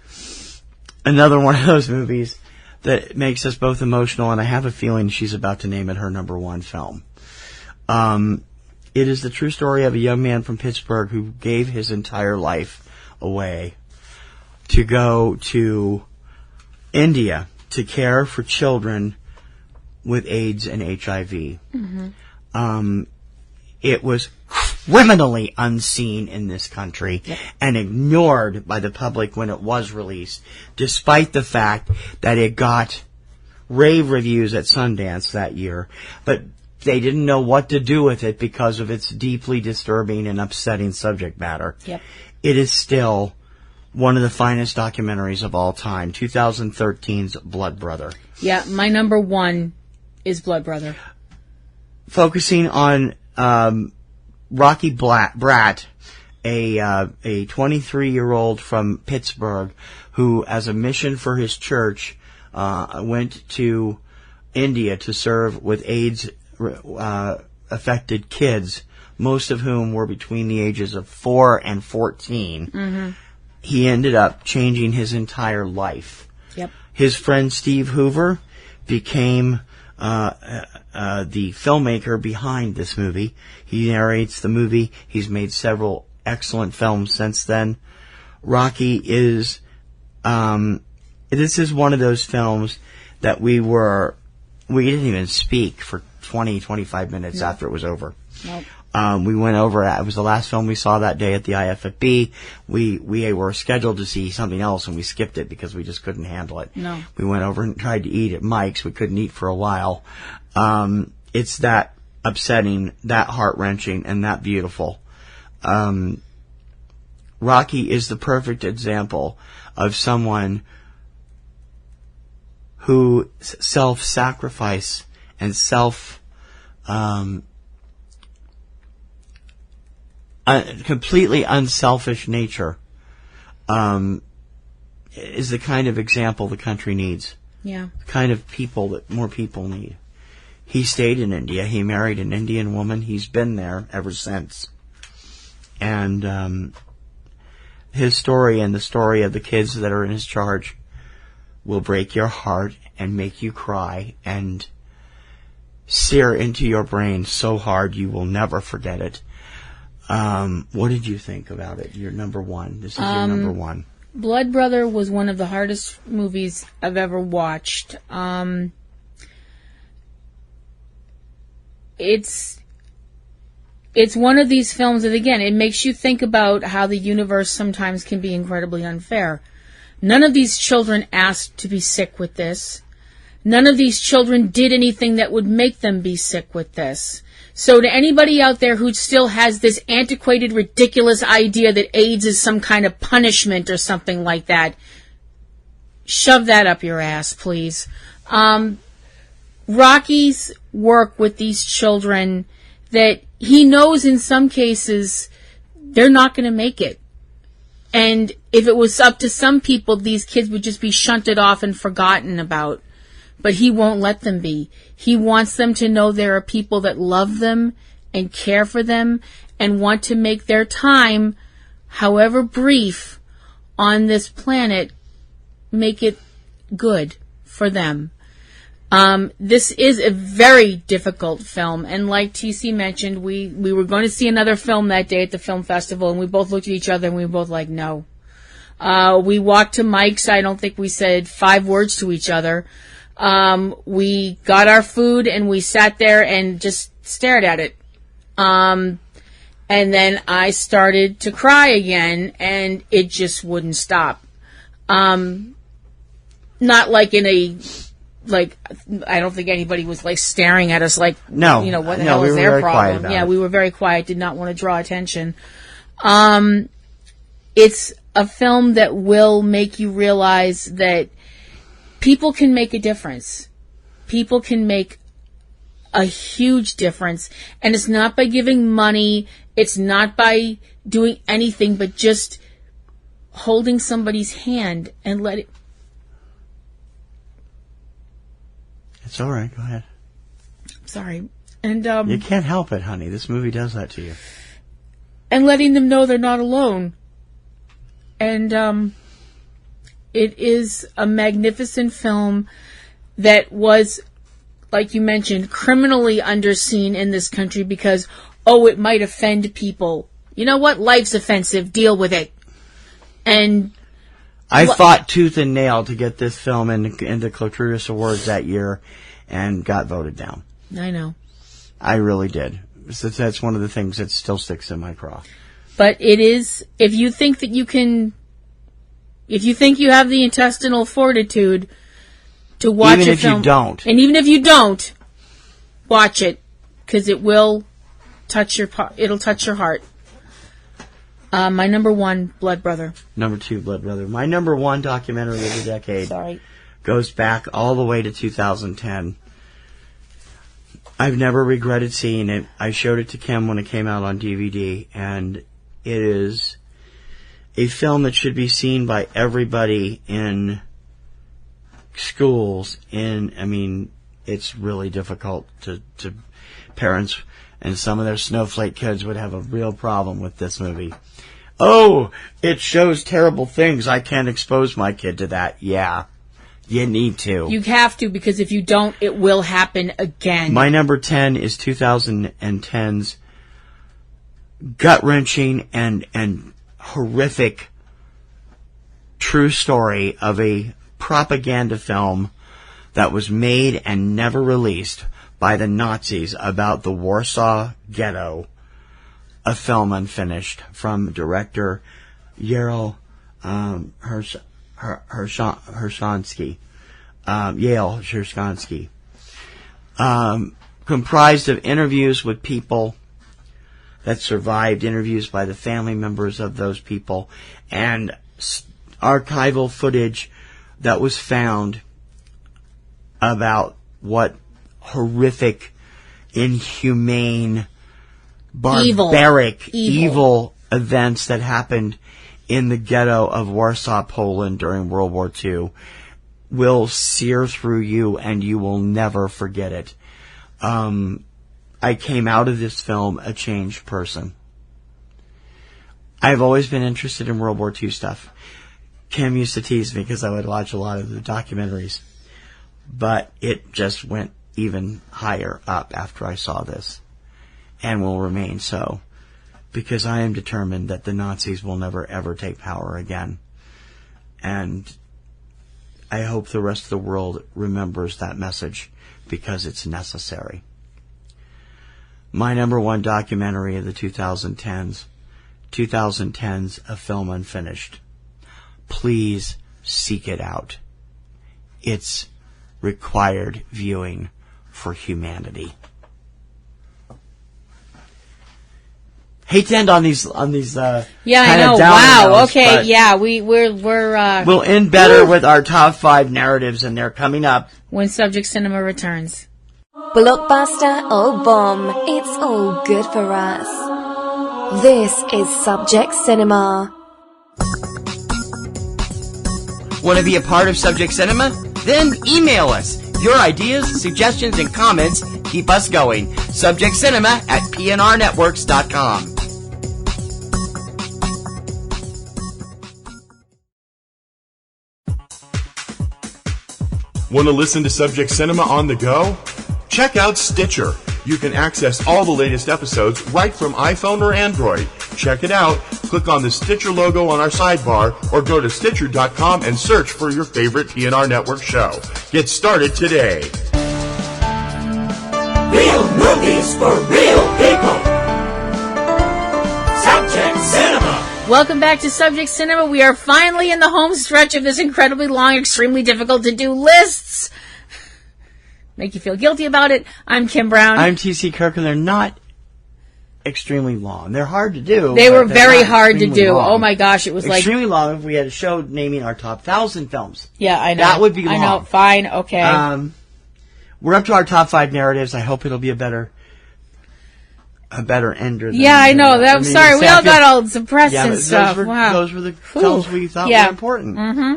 another one of those movies that makes us both emotional, and I have a feeling she's about to name it her number 1 film. It is the true story of a young man from Pittsburgh who gave his entire life away to go to India to care for children with AIDS and HIV. Mm-hmm. It was criminally unseen in this country and ignored by the public when it was released, despite the fact that it got rave reviews at Sundance that year. But they didn't know what to do with it because of its deeply disturbing and upsetting subject matter. Yep. It is still one of the finest documentaries of all time, 2013's Blood Brother. Yeah, my number 1 is Blood Brother. Focusing on Rocky Bratt, a 23-year-old from Pittsburgh who, as a mission for his church, went to India to serve with AIDS affected kids, most of whom were between the ages of 4 and 14. Mm-hmm. He ended up changing his entire life. Yep. His friend Steve Hoover became the filmmaker behind this movie. He narrates the movie. He's made several excellent films since then. Rocky is, this is one of those films that we didn't even speak for 20, 25 minutes after it was over. Nope. We went over it was the last film we saw that day at the IFFB. We were scheduled to see something else and we skipped it because we just couldn't handle it. No. We went over and tried to eat at Mike's. We couldn't eat for a while. It's that upsetting, that heart-wrenching, and that beautiful. Rocky is the perfect example of someone who self-sacrifice and completely unselfish nature is the kind of example the country needs. Yeah. The kind of people that more people need. He stayed in India. He married an Indian woman. He's been there ever since. And his story and the story of the kids that are in his charge will break your heart and make you cry and sear into your brain so hard you will never forget it. What did you think about it? Your number one. This is your number one. Blood Brother was one of the hardest movies I've ever watched. It's one of these films that, again, it makes you think about how the universe sometimes can be incredibly unfair. None of these children asked to be sick with this. None of these children did anything that would make them be sick with this. So to anybody out there who still has this antiquated, ridiculous idea that AIDS is some kind of punishment or something like that, shove that up your ass, please. Rocky's work with these children, that he knows in some cases they're not going to make it. And if it was up to some people, these kids would just be shunted off and forgotten about. But he won't let them be. He wants them to know there are people that love them and care for them and want to make their time, however brief, on this planet, make it good for them. This is a very difficult film, and like TC mentioned, we were going to see another film that day at the film festival, and we both looked at each other and we were both like, no. We walked to Mike's. I don't think we said 5 words to each other. We got our food and we sat there and just stared at it. And then I started to cry again, and it just wouldn't stop. Not like in a, like, I don't think anybody was like staring at us like, no, you know, what the hell is their problem? Yeah, we were very quiet, did not want to draw attention. It's a film that will make you realize that people can make a difference. People can make a huge difference. And it's not by giving money. It's not by doing anything, but just holding somebody's hand and let it. It's all right. Go ahead. Sorry. And you can't help it, honey. This movie does that to you. And letting them know they're not alone. And it is a magnificent film that was, like you mentioned, criminally underseen in this country because, it might offend people. You know what? Life's offensive. Deal with it. And I fought tooth and nail to get this film into Clotrudis Awards that year and got voted down. I know. I really did. So that's one of the things that still sticks in my craw. But it is, if you think that you can, if you think you have the intestinal fortitude to watch a film. Even if you don't. And even if you don't, watch it. Because it will touch it'll touch your heart. My number 1, Blood Brother. Number 2, Blood Brother. My number 1 documentary of the decade goes back all the way to 2010. I've never regretted seeing it. I showed it to Kim when it came out on DVD, and it is a film that should be seen by everybody in schools. It's really difficult to parents, and some of their snowflake kids would have a real problem with this movie. Oh, it shows terrible things. I can't expose my kid to that. Yeah, you need to. You have to, because if you don't, it will happen again. My number 10 is 2010's gut-wrenching and horrific true story of a propaganda film that was made and never released by the Nazis about the Warsaw Ghetto A Film Unfinished from director Yale Hershansky. Yale Hershansky. Comprised of interviews with people that survived, interviews by the family members of those people, and archival footage that was found about what horrific, inhumane, barbaric, evil events that happened in the ghetto of Warsaw, Poland during World War II will sear through you and you will never forget it. I came out of this film a changed person. I've always been interested in World War II stuff. Kim used to tease me because I would watch a lot of the documentaries. But it just went even higher up after I saw this. And will remain so. Because I am determined that the Nazis will never ever take power again. And I hope the rest of the world remembers that message because it's necessary. My number one documentary of the 2010s, A Film Unfinished. Please seek it out. It's required viewing for humanity. Hate to end on these. Yeah, I know. Wow. Notes, okay. Yeah, we're. We'll end better with our top 5 narratives, and they're coming up when Subject Cinema returns. Blockbuster or bomb, it's all good for us. This is Subject Cinema. Want to be a part of Subject Cinema? Then email us. Your ideas, suggestions, and comments keep us going. SubjectCinema@PNRNetworks.com. Want to listen to Subject Cinema on the go? Check out Stitcher. You can access all the latest episodes right from iPhone or Android. Check it out. Click on the Stitcher logo on our sidebar or go to Stitcher.com and search for your favorite PNR Network show. Get started today. Real movies for real people. Subject Cinema. Welcome back to Subject Cinema. We are finally in the home stretch of this incredibly long, extremely difficult to do lists. Make you feel guilty about it. I'm Kim Brown. I'm T.C. Kirkham. They're not extremely long. They're hard to do. They were very hard to do. Long. Oh my gosh, it was extremely long if we had a show naming our top 1,000 films. Yeah, I know. That would be long. I know. Fine. Okay. We're up to our top 5 narratives. I hope it'll be a better ender. Yeah, I know. I'm sorry. We all got all suppressed and stuff. Those were the films we thought were important. Mm-hmm.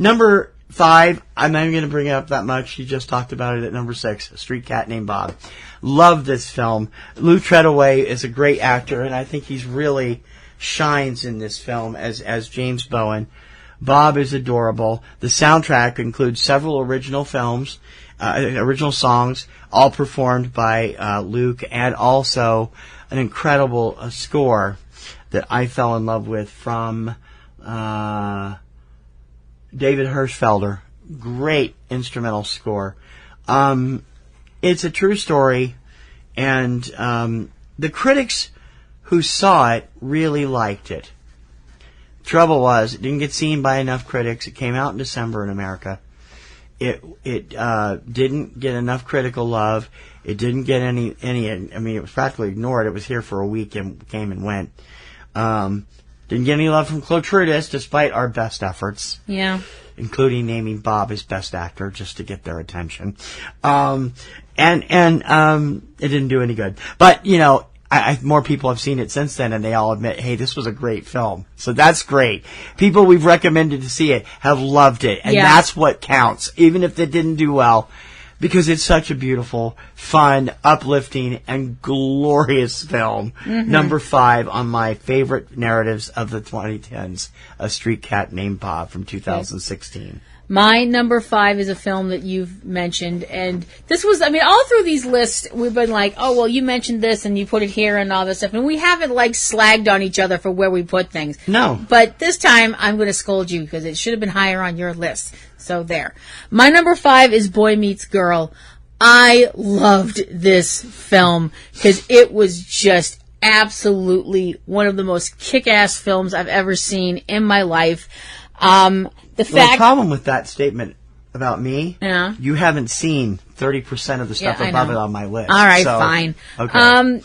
Number 5, I'm not even going to bring it up that much. You just talked about it at number 6, A Street Cat Named Bob. Love this film. Lou Treadaway is a great actor, and I think he's really shines in this film as James Bowen. Bob is adorable. The soundtrack includes several original songs, all performed by Luke, and also an incredible score that I fell in love with from David Hirschfelder. Great instrumental score. It's a true story, and the critics who saw it really liked it. Trouble was, it didn't get seen by enough critics. It came out in December in America. It didn't get enough critical love. It didn't get any. I mean, it was practically ignored. It was here for a week and came and went. Didn't get any love from Clotrudis, despite our best efforts. Yeah. Including naming Bob as best actor just to get their attention. And it didn't do any good. But, you know, more people have seen it since then, and they all admit, hey, this was a great film. So that's great. People we've recommended to see it have loved it, and that's what counts, even if it didn't do well, because it's such a beautiful, fun, uplifting, and glorious film. Mm-hmm. Number 5 on my favorite narratives of the 2010s, A Street Cat Named Bob from 2016. Okay. My number 5 is a film that you've mentioned, and this was, I mean, all through these lists, we've been like, oh, well, you mentioned this, and you put it here, and all this stuff, and we haven't, like, slagged on each other for where we put things. No. But this time, I'm going to scold you, because it should have been higher on your list. So there. My number 5 is Boy Meets Girl. I loved this film, because it was just absolutely one of the most kick-ass films I've ever seen in my life. The problem with that statement about me, you haven't seen 30% of the stuff above it on my list. All right, fine. Okay.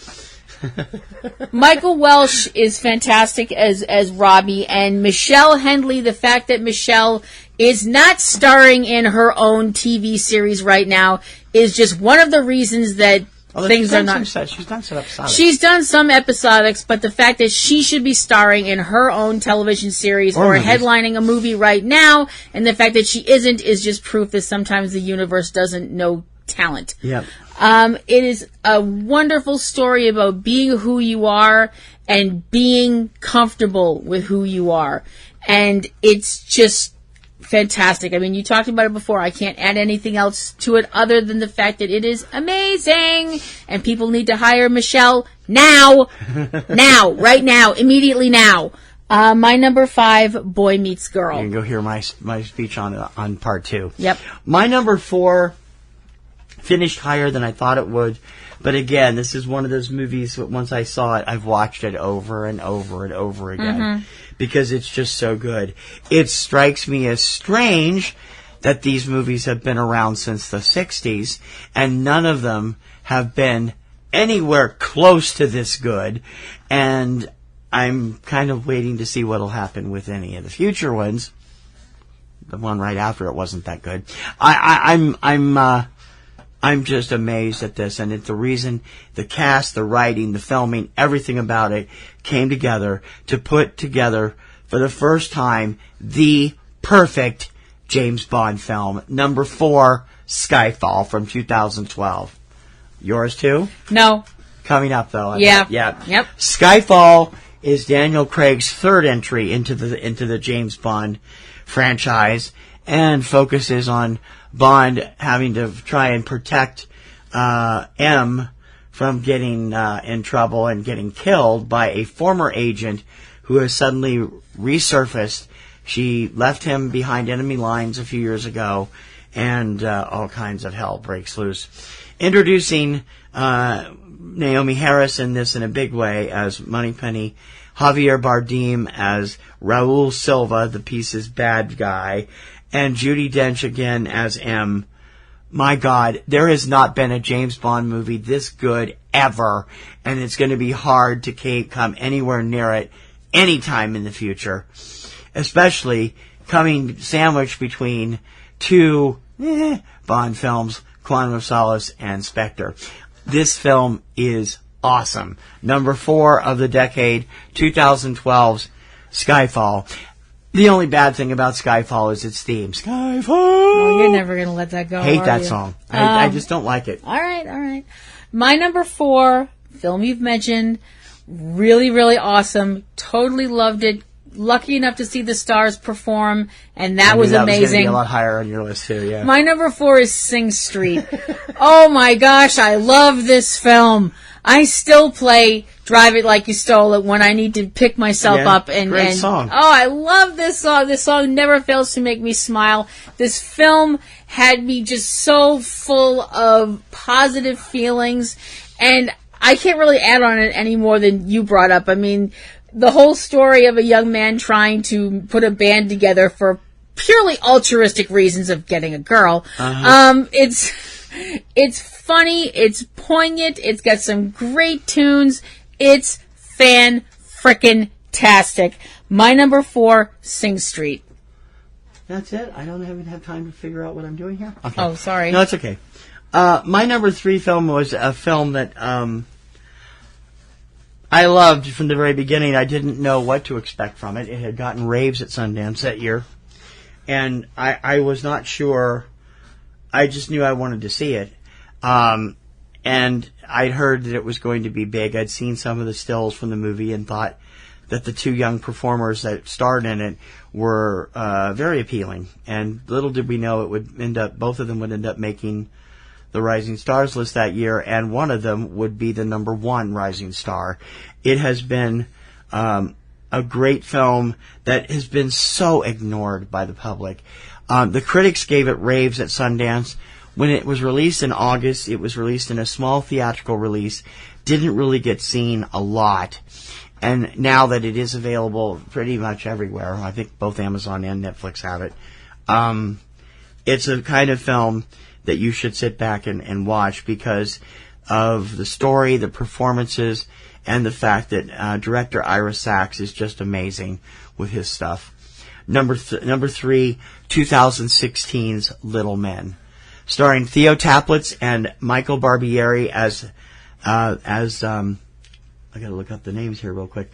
Michael Welsh is fantastic as Robbie, and Michelle Hendley, the fact that Michelle is not starring in her own TV series right now is just one of the reasons that things are not... She's done some episodics. She's done some episodics, but the fact that she should be starring in her own television series or headlining a movie right now, and the fact that she isn't is just proof that sometimes the universe doesn't know talent. Yep. It is a wonderful story about being who you are and being comfortable with who you are. And it's just fantastic. I mean, you talked about it before. I can't add anything else to it other than the fact that it is amazing. And people need to hire Michelle now. Now. Right now. Immediately now. My number 5, Boy Meets Girl. You can go hear my speech on part 2. Yep. My number 4 finished higher than I thought it would. But again, this is one of those movies that once I saw it, I've watched it over and over and over again. Because it's just so good. It strikes me as strange that these movies have been around since the 60s, and none of them have been anywhere close to this good. And I'm kind of waiting to see what'll happen with any of the future ones. The one right after it wasn't that good. I'm just amazed at this, and it's the reason the cast, the writing, the filming, everything about it came together to put together, for the first time, the perfect James Bond film. Number 4, Skyfall from 2012. Yours too? No. Coming up though. Yeah. Yep. Skyfall is Daniel Craig's third entry into the James Bond franchise, and focuses on Bond having to try and protect M from getting in trouble and getting killed by a former agent who has suddenly resurfaced. She left him behind enemy lines a few years ago, and all kinds of hell breaks loose. Introducing Naomi Harris in this in a big way as Moneypenny, Javier Bardem as Raul Silva, the piece's bad guy, and Judi Dench again as M. My God, there has not been a James Bond movie this good ever, and it's going to be hard to come anywhere near it anytime in the future, especially coming sandwiched between two Bond films, Quantum of Solace and Spectre. This film is awesome. Number 4 of the decade, 2012's Skyfall. The only bad thing about Skyfall is its theme. Skyfall! Oh, you're never going to let that go, hate that you? song. I just don't like it. All right. My number 4, film you've mentioned, really, really awesome. Totally loved it. Lucky enough to see the stars perform, and that was amazing. That was going to be a lot higher on your list, too, yeah. My number 4 is Sing Street. Oh, my gosh, I love this film. I still play Drive It Like You Stole It when I need to pick myself up. Great song. Oh, I love this song. This song never fails to make me smile. This film had me just so full of positive feelings, and I can't really add on it any more than you brought up. I mean, the whole story of a young man trying to put a band together for purely altruistic reasons of getting a girl. It's funny, it's poignant, it's got some great tunes, it's fan-frickin-tastic. My number 4, Sing Street. That's it? I don't even have time to figure out what I'm doing here? Okay. Oh, sorry. No, it's okay. My number 3 film was a film that I loved from the very beginning. I didn't know what to expect from it. It had gotten raves at Sundance that year, and I was not sure. I just knew I wanted to see it. And I'd heard that it was going to be big. I'd seen some of the stills from the movie and thought that the 2 young performers that starred in it were very appealing. And little did we know it would end up, both of them would end up making the Rising Stars list that year, and one of them would be the number 1 Rising Star. It has been a great film that has been so ignored by the public. The critics gave it raves at Sundance. When it was released in August, it was released in a small theatrical release. Didn't really get seen a lot. And now that it is available pretty much everywhere, I think both Amazon and Netflix have it, it's a kind of film that you should sit back and watch because of the story, the performances, and the fact that director Ira Sachs is just amazing with his stuff. Number 3, 2016's Little Men, starring Theo Taplitz and Michael Barbieri as I gotta look up the names here real quick.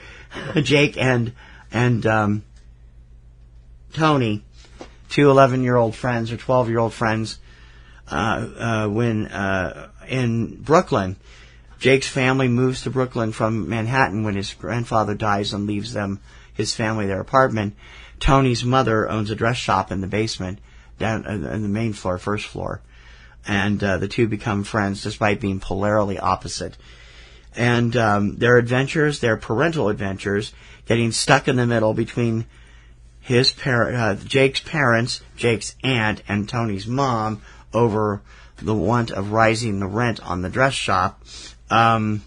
Jake and Tony, two 11-year-old friends or 12-year-old friends, when in Brooklyn. Jake's family moves to Brooklyn from Manhattan when his grandfather dies and leaves them, his family, their apartment. Tony's mother owns a dress shop in the basement, down in the main floor, first floor. And the two become friends despite being polarly opposite. And their adventures, their parental adventures, getting stuck in the middle between his Jake's parents, Jake's aunt, and Tony's mom over the want of rising the rent on the dress shop, has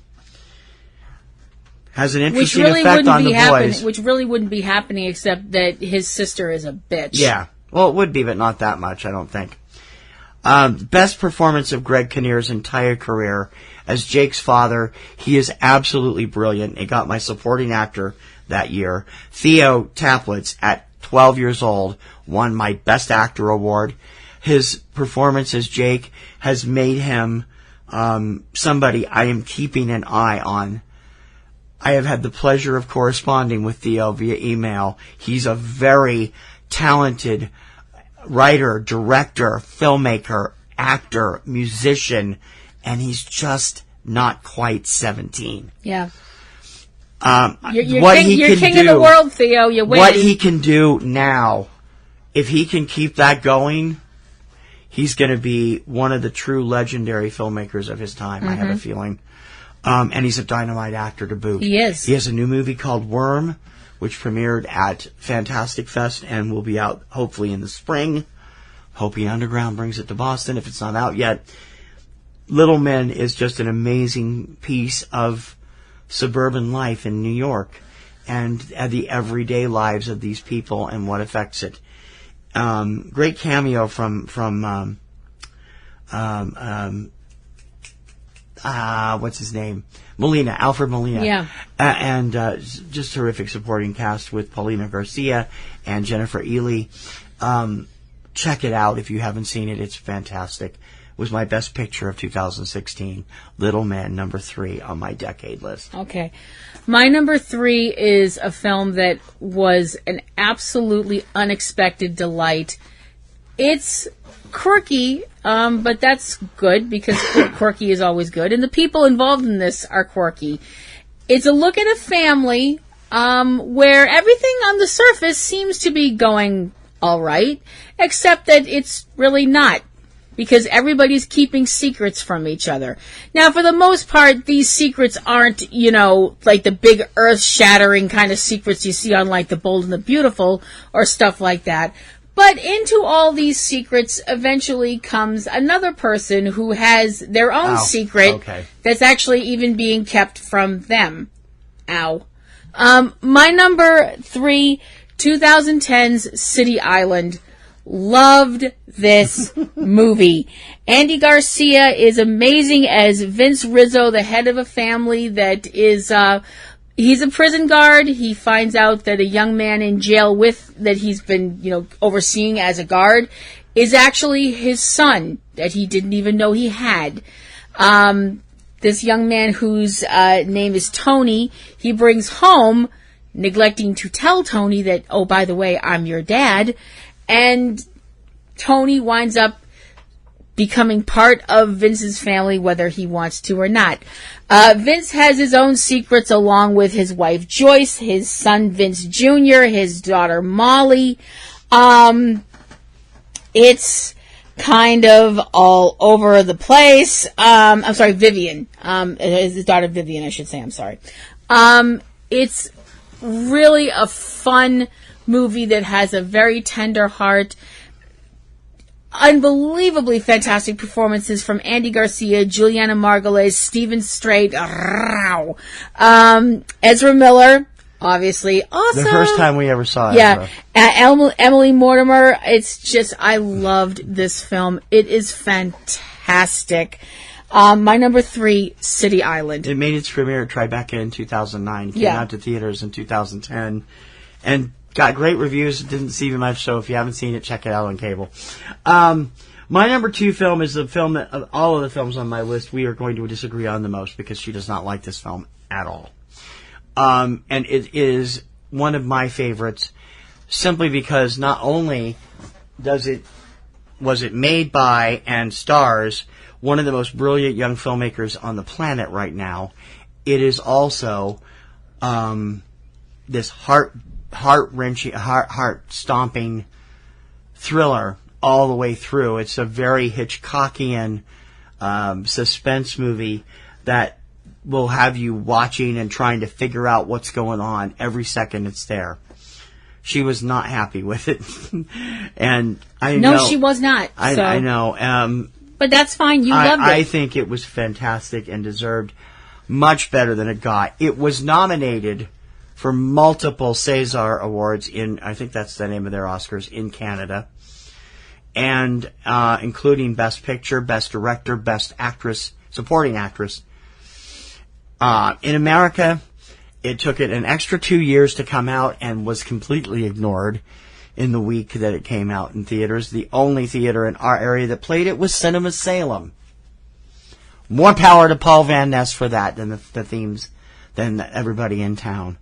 an interesting effect on the boys. Which really wouldn't be happening except that his sister is a bitch. Yeah. Well, it would be, but not that much, I don't think. Best performance of Greg Kinnear's entire career as Jake's father. He is absolutely brilliant. It got my supporting actor that year. Theo Taplitz, at 12 years old, won my Best Actor award. His performance as Jake has made him somebody I am keeping an eye on. I have had the pleasure of corresponding with Theo via email. He's a very talented writer, director, filmmaker, actor, musician, and he's just not quite 17. Yeah. You're king of the world, Theo. You win. What he can do now, if he can keep that going, he's going to be one of the true legendary filmmakers of his time, I have a feeling. And he's a dynamite actor to boot. He is. He has a new movie called Worm, which premiered at Fantastic Fest and will be out hopefully in the spring. Hopi Underground brings it to Boston if it's not out yet. Little Men is just an amazing piece of suburban life in New York and the everyday lives of these people and what affects it. Great cameo from what's his name? Molina, Alfred Molina. Yeah. And just terrific supporting cast with Paulina Garcia and Jennifer Ely. Check it out if you haven't seen it. It's fantastic. It was my best picture of 2016. Little Men, number 3 on my decade list. Okay. My number 3 is a film that was an absolutely unexpected delight. It's quirky, but that's good because quirky is always good. And the people involved in this are quirky. It's a look at a family where everything on the surface seems to be going all right, except that it's really not, because everybody's keeping secrets from each other. Now, for the most part, these secrets aren't, like the big earth-shattering kind of secrets you see on, like, The Bold and the Beautiful or stuff like that. But into all these secrets eventually comes another person who has their own secret that's actually even being kept from them. My number 3, 2010's City Island. Loved this movie. Andy Garcia is amazing as Vince Rizzo, the head of a family that is, he's a prison guard. He finds out that a young man in jail that he's been, overseeing as a guard is actually his son that he didn't even know he had. This young man whose name is Tony, he brings home, neglecting to tell Tony that, oh, by the way, I'm your dad. And Tony winds up becoming part of Vince's family, whether he wants to or not. Vince has his own secrets along with his wife Joyce, his son Vince Jr., his daughter Molly. It's kind of all over the place. I'm sorry, Vivian. His daughter Vivian, I should say. I'm sorry. It's really a fun movie that has a very tender heart. unbelievably fantastic performances from Andy Garcia, Juliana Margulies, Stephen Strait, Ezra Miller, obviously awesome. The first time we ever saw it. Yeah. Emily Mortimer. It's just, I loved this film. It is fantastic. My number 3, City Island. It made its premiere at Tribeca in 2009. Came out to theaters in 2010. And got great reviews. It didn't see much, so if you haven't seen it, check it out on cable. My number 2 film is the film that, of all of the films on my list, we are going to disagree on the most because she does not like this film at all. And it is one of my favorites simply because not only was it made by and stars one of the most brilliant young filmmakers on the planet right now, it is also this heart-wrenching, heart-stomping thriller all the way through. It's a very Hitchcockian suspense movie that will have you watching and trying to figure out what's going on every second it's there. She was not happy with it. And I know... No, she was not. I know. But that's fine. You loved it. I think it was fantastic and deserved much better than it got. It was nominated for multiple César Awards in, I think that's the name of their Oscars, in Canada. And including Best Picture, Best Director, Best Actress, Supporting Actress. In America, it took it an extra 2 years to come out and was completely ignored in the week that it came out in theaters. The only theater in our area that played it was Cinema Salem. More power to Paul Van Ness for that than the themes than everybody in town.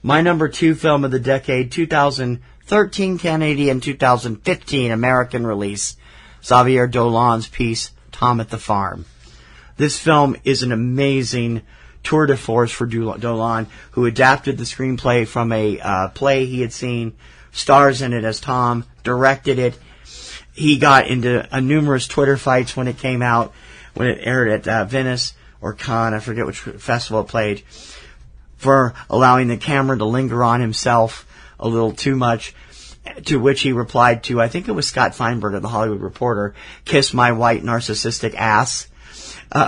My number 2 film of the decade, 2013 Canadian, 2015 American release, Xavier Dolan's piece, Tom at the Farm. This film is an amazing tour de force for Dolan, who adapted the screenplay from a play he had seen, stars in it as Tom, directed it. He got into numerous Twitter fights when it came out, when it aired at Venice or Cannes, I forget which festival it played, for allowing the camera to linger on himself a little too much, to which he replied to, I think it was Scott Feinberg of The Hollywood Reporter, "Kiss my white narcissistic ass,"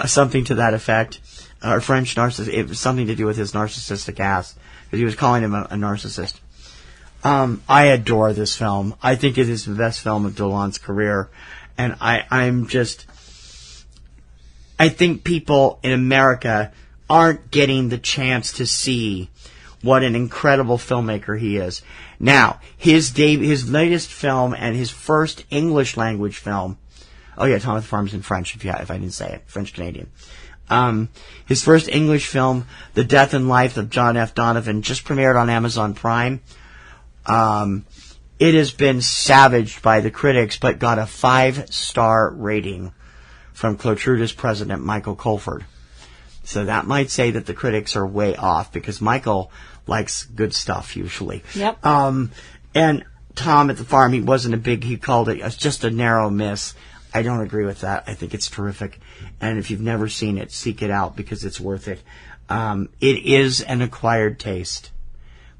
something to that effect. Or French narcissist, it was something to do with his narcissistic ass, because he was calling him a narcissist. I adore this film. I think it is the best film of Dolan's career. And I think people in America aren't getting the chance to see what an incredible filmmaker he is. Now, his latest film and his first English language film, oh yeah, Tom at the Farm's in French, if I didn't say it, French-Canadian. His first English film, The Death and Life of John F. Donovan, just premiered on Amazon Prime. It has been savaged by the critics, but got a 5-star rating from Clotruda's president, Michael Colford. So that might say that the critics are way off, because Michael likes good stuff, usually. Yep. And Tom at the Farm, he called it just a narrow miss. I don't agree with that. I think it's terrific. And if you've never seen it, seek it out, because it's worth it. It is an acquired taste.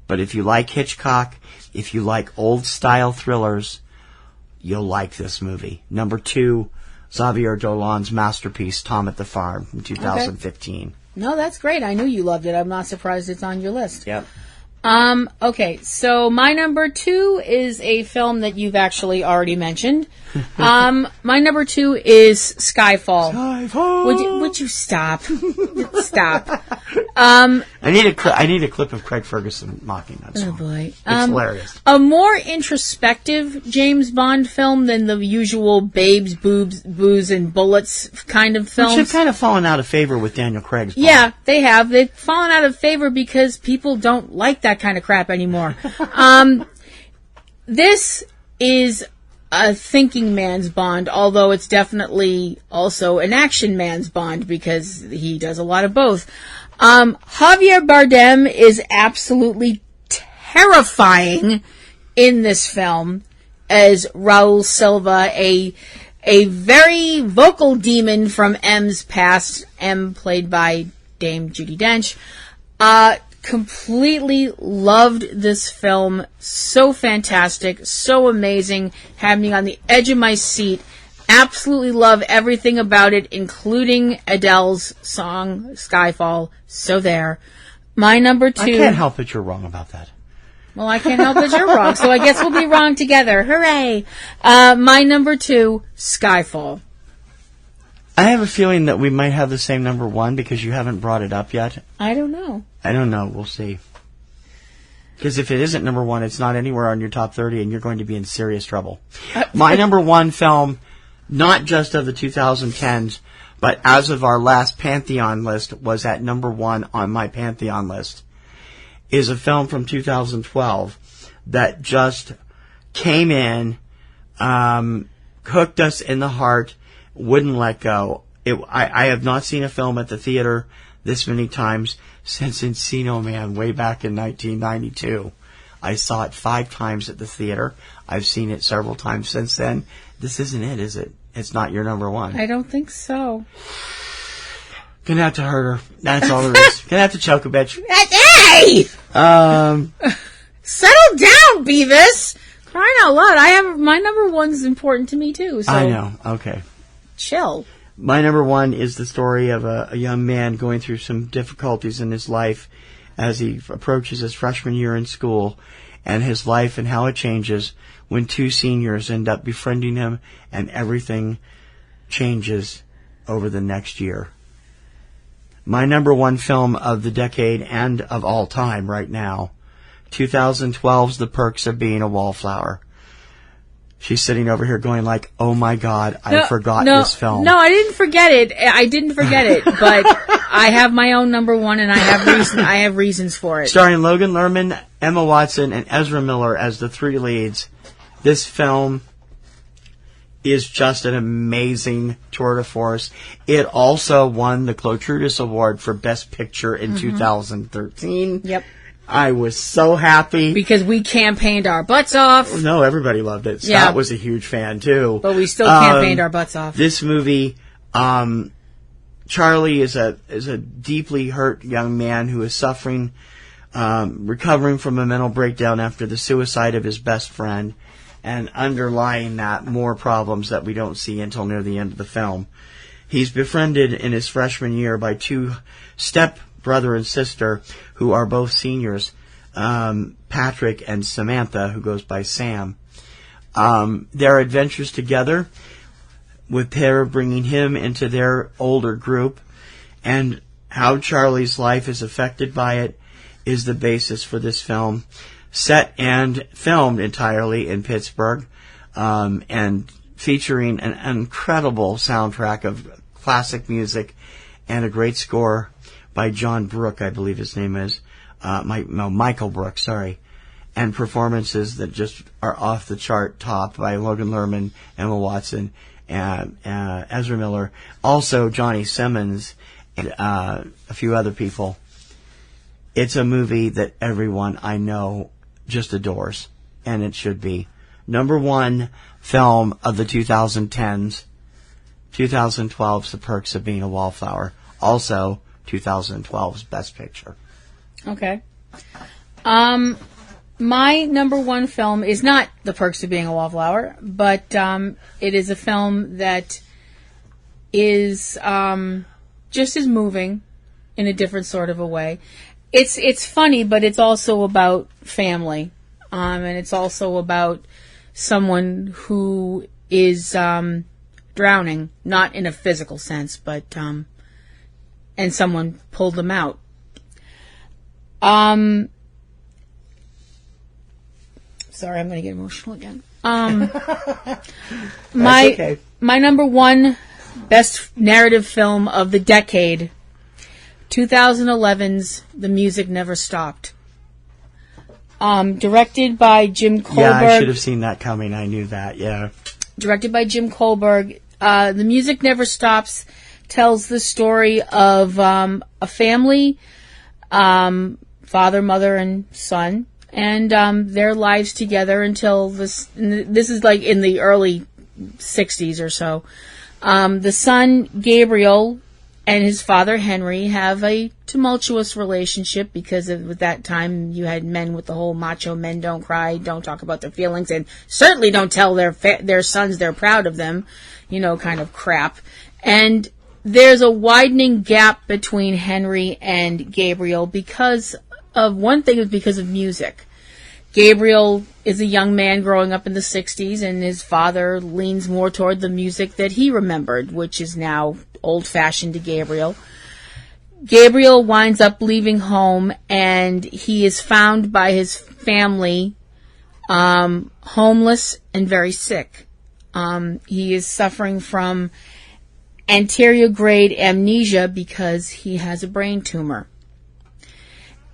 But if you like Hitchcock, if you like old-style thrillers, you'll like this movie. Number 2, Xavier Dolan's masterpiece, Tom at the Farm, in 2015. Okay. No, that's great. I knew you loved it. I'm not surprised it's on your list. Yep. Okay, so my number 2 is a film that you've actually already mentioned. My number 2 is Skyfall. Skyfall! Would you stop? Stop. I need a clip of Craig Ferguson mocking that song. Oh boy. It's hilarious. A more introspective James Bond film than the usual babes, boobs, booze, and bullets kind of films. Which have kind of fallen out of favor with Daniel Craig's Bond. Yeah, they have. They've fallen out of favor because people don't like that kind of crap anymore. This is a thinking man's Bond, although it's definitely also an action man's Bond, because he does a lot of both. Javier Bardem is absolutely terrifying in this film as Raul Silva, a very vocal demon from M's past, M played by Dame Judi Dench. completely loved this film. So fantastic, so amazing, had me on the edge of my seat. Absolutely love everything about it, including Adele's song, Skyfall. So there. My number 2... I can't help it you're wrong about that. Well, I can't help it you're wrong, so I guess we'll be wrong together. Hooray! My number 2, Skyfall. I have a feeling that we might have the same number 1 because you haven't brought it up yet. I don't know. We'll see. Because if it isn't number 1, it's not anywhere on your top 30, and you're going to be in serious trouble. My number 1 film, not just of the 2010s, but as of our last Pantheon list, was at number 1 on my Pantheon list, is a film from 2012 that just came in, hooked us in the heart, wouldn't let go. I have not seen a film at the theater this many times since Encino Man way back in 1992. I saw it 5 times at the theater. I've seen it several times since then. This isn't it, is it? It's not your number 1. I don't think so. Gonna have to hurt her. That's all there is. Gonna have to choke a bitch. Hey! Settle down, Beavis! Crying out loud. My number 1's important to me too. So I know. Okay. Chill. My number 1 is the story of a young man going through some difficulties in his life as he approaches his freshman year in school, and his life and how it changes when 2 seniors end up befriending him, and everything changes over the next year. My number 1 film of the decade and of all time right now, 2012's The Perks of Being a Wallflower. She's sitting over here going like, oh my God, I forgot this film. No, I didn't forget it. But I have my own number 1, and I have reasons for it. Starring Logan Lerman, Emma Watson, and Ezra Miller as the 3 leads. This film is just an amazing tour de force. It also won the Clotrudis Award for Best Picture in 2013. Yep. I was so happy. Because we campaigned our butts off. No, everybody loved it. Scott was a huge fan, too. But we still campaigned our butts off. This movie, Charlie is a deeply hurt young man who is suffering, recovering from a mental breakdown after the suicide of his best friend, and underlying that, more problems that we don't see until near the end of the film. He's befriended in his freshman year by 2 step-brother and sister who are both seniors, Patrick and Samantha, who goes by Sam. Their adventures together, with Tara bringing him into their older group, and how Charlie's life is affected by it, is the basis for this film. Set and filmed entirely in Pittsburgh, and featuring an incredible soundtrack of classic music and a great score by John Brooke, I believe his name is. Michael Brooke, sorry. And performances that just are off the chart top by Logan Lerman, Emma Watson, and Ezra Miller. Also Johnny Simmons and a few other people. It's a movie that everyone I know just adores, and it should be. Number 1 film of the 2010s, 2012's The Perks of Being a Wallflower. Also 2012's Best Picture. Okay. My number 1 film is not The Perks of Being a Wallflower, but it is a film that is just as moving in a different sort of a way. It's funny, but it's also about family, and it's also about someone who is drowning, not in a physical sense, but and someone pulled them out. Sorry, I'm going to get emotional again. My number 1 best narrative film of the decade, 2011's The Music Never Stopped. Directed by Jim Kohlberg. Yeah, I should have seen that coming. I knew that, yeah. Directed by Jim Kohlberg. The Music Never Stops tells the story of a family, father, mother, and son, and their lives together until this is like in the early 60s or so. The son, Gabriel, and his father, Henry, have a tumultuous relationship because at that time you had men with the whole macho men don't cry, don't talk about their feelings, and certainly don't tell their sons they're proud of them, kind of crap. And there's a widening gap between Henry and Gabriel because of music. Gabriel is a young man growing up in the 60s, and his father leans more toward the music that he remembered, which is now old-fashioned to Gabriel. Gabriel winds up leaving home, and he is found by his family homeless and very sick. He is suffering from anterograde amnesia because he has a brain tumor.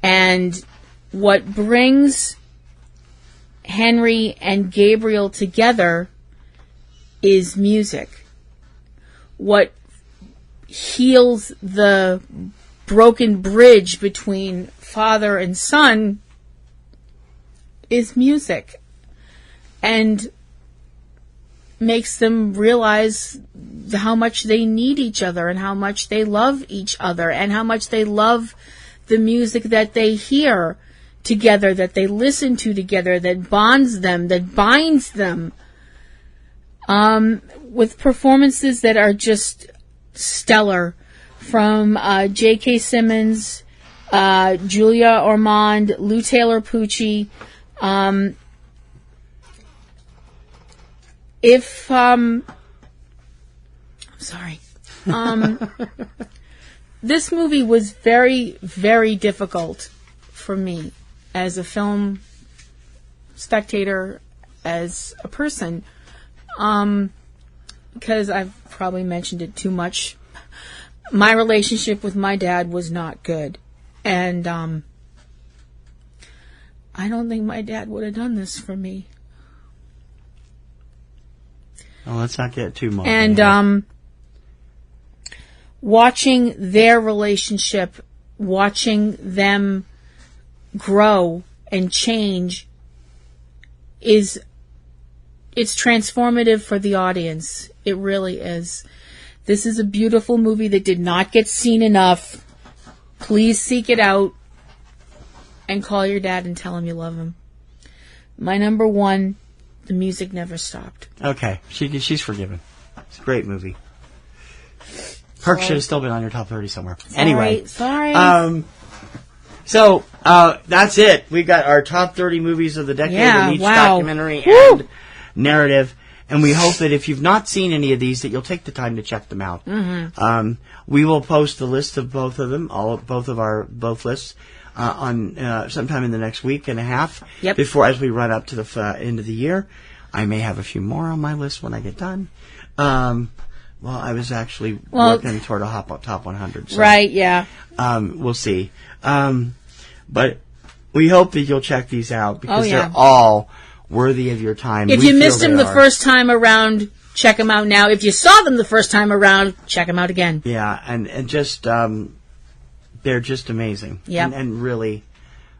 And what brings Henry and Gabriel together is music. What heals the broken bridge between father and son is music, and makes them realize how much they need each other and how much they love each other and how much they love the music that they hear together, that they listen to together, that bonds them, that binds them, with performances that are just stellar from J.K. Simmons, Julia Ormond, Lou Taylor Pucci. This movie was very, very difficult for me as a film spectator, as a person, because I've probably mentioned it too much. My relationship with my dad was not good, and I don't think my dad would have done this for me. Well, let's not get too much. And watching their relationship, watching them grow and change, it's transformative for the audience. It really is. This is a beautiful movie that did not get seen enough. Please seek it out and call your dad and tell him you love him. My number one, the music never stopped. Okay, she's forgiven. It's a great movie. Kirk should have still been on your top 30 somewhere. Anyway. Sorry. So, that's it. We got our top 30 movies of the decade in each documentary and narrative. And we hope that if you've not seen any of these, that you'll take the time to check them out. Mm-hmm. We will post the list of both of them, both lists, on sometime in the next week and a half. Yep. As we run up to the end of the year. I may have a few more on my list when I get done. I was actually working toward a top 100. So, right, yeah. We'll see. But we hope that you'll check these out because they're all worthy of your time. If you missed them the first time around, check them out now. If you saw them the first time around, check them out again. Yeah, and just they're just amazing. Yeah, and really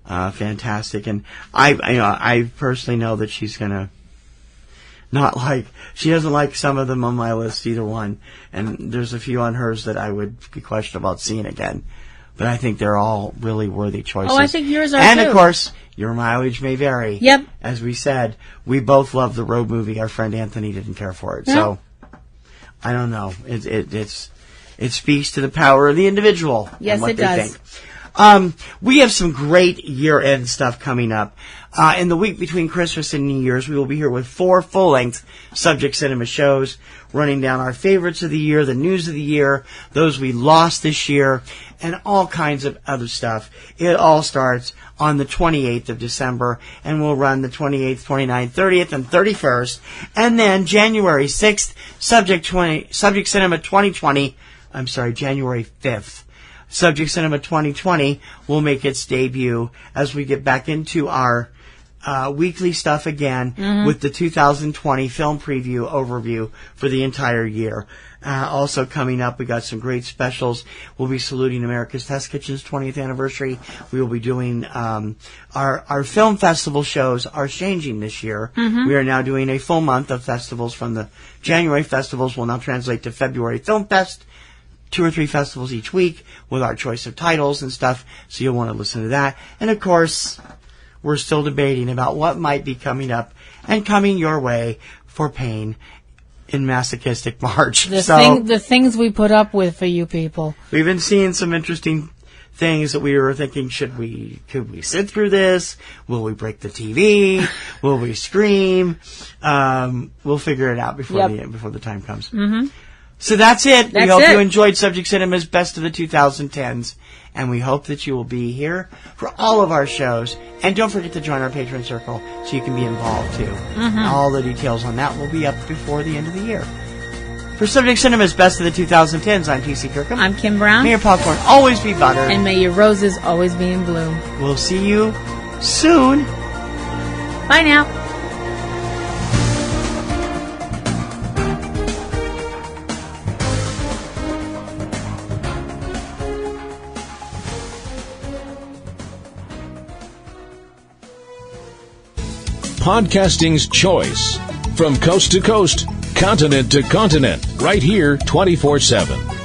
fantastic. And I personally know that she's gonna she doesn't like some of them on my list, either one. And there's a few on hers that I would be questioned about seeing again. But I think they're all really worthy choices. Oh, I think yours are and too. Of course, your mileage may vary. Yep. As we said, we both love the Road movie. Our friend Anthony didn't care for it. Yep. So, I don't know. It speaks to the power of the individual. Yes, and what it they does. Think. We have some great year-end stuff coming up. In the week between Christmas and New Year's, we will be here with 4 full-length Subject Cinema shows, running down our favorites of the year, the news of the year, those we lost this year, and all kinds of other stuff. It all starts on the 28th of December, and we'll run the 28th, 29th, 30th, and 31st. And then January 6th, Subject Cinema 2020, January 5th. Subject Cinema 2020 will make its debut as we get back into our weekly stuff again with the 2020 film preview overview for the entire year. Also coming up, we got some great specials. We'll be saluting America's Test Kitchen's 20th anniversary. We will be doing our film festival shows are changing this year. We are now doing a full month of festivals. From the January festivals will now translate to February Film Fest. 2 or 3 festivals each week with our choice of titles and stuff, so you'll want to listen to that. And of course, we're still debating about what might be coming up and coming your way for Pain in Masochistic March. The things we put up with for you people. We've been seeing some interesting things that we were thinking, could we sit through this? Will we break the TV? Will we scream? We'll figure it out before the time comes. Mm-hmm. So that's it. We hope it. you enjoyed Subject Cinema's Best of the 2010s, and we hope that you will be here for all of our shows. And don't forget to join our Patreon circle so you can be involved too. Mm-hmm. All the details on that will be up before the end of the year. For Subject Cinema's Best of the 2010s, I'm T.C. Kirkham. I'm Kim Brown. May your popcorn always be butter. And may your roses always be in bloom. We'll see you soon. Bye now. Podcasting's choice. From coast to coast, continent to continent, right here 24/7.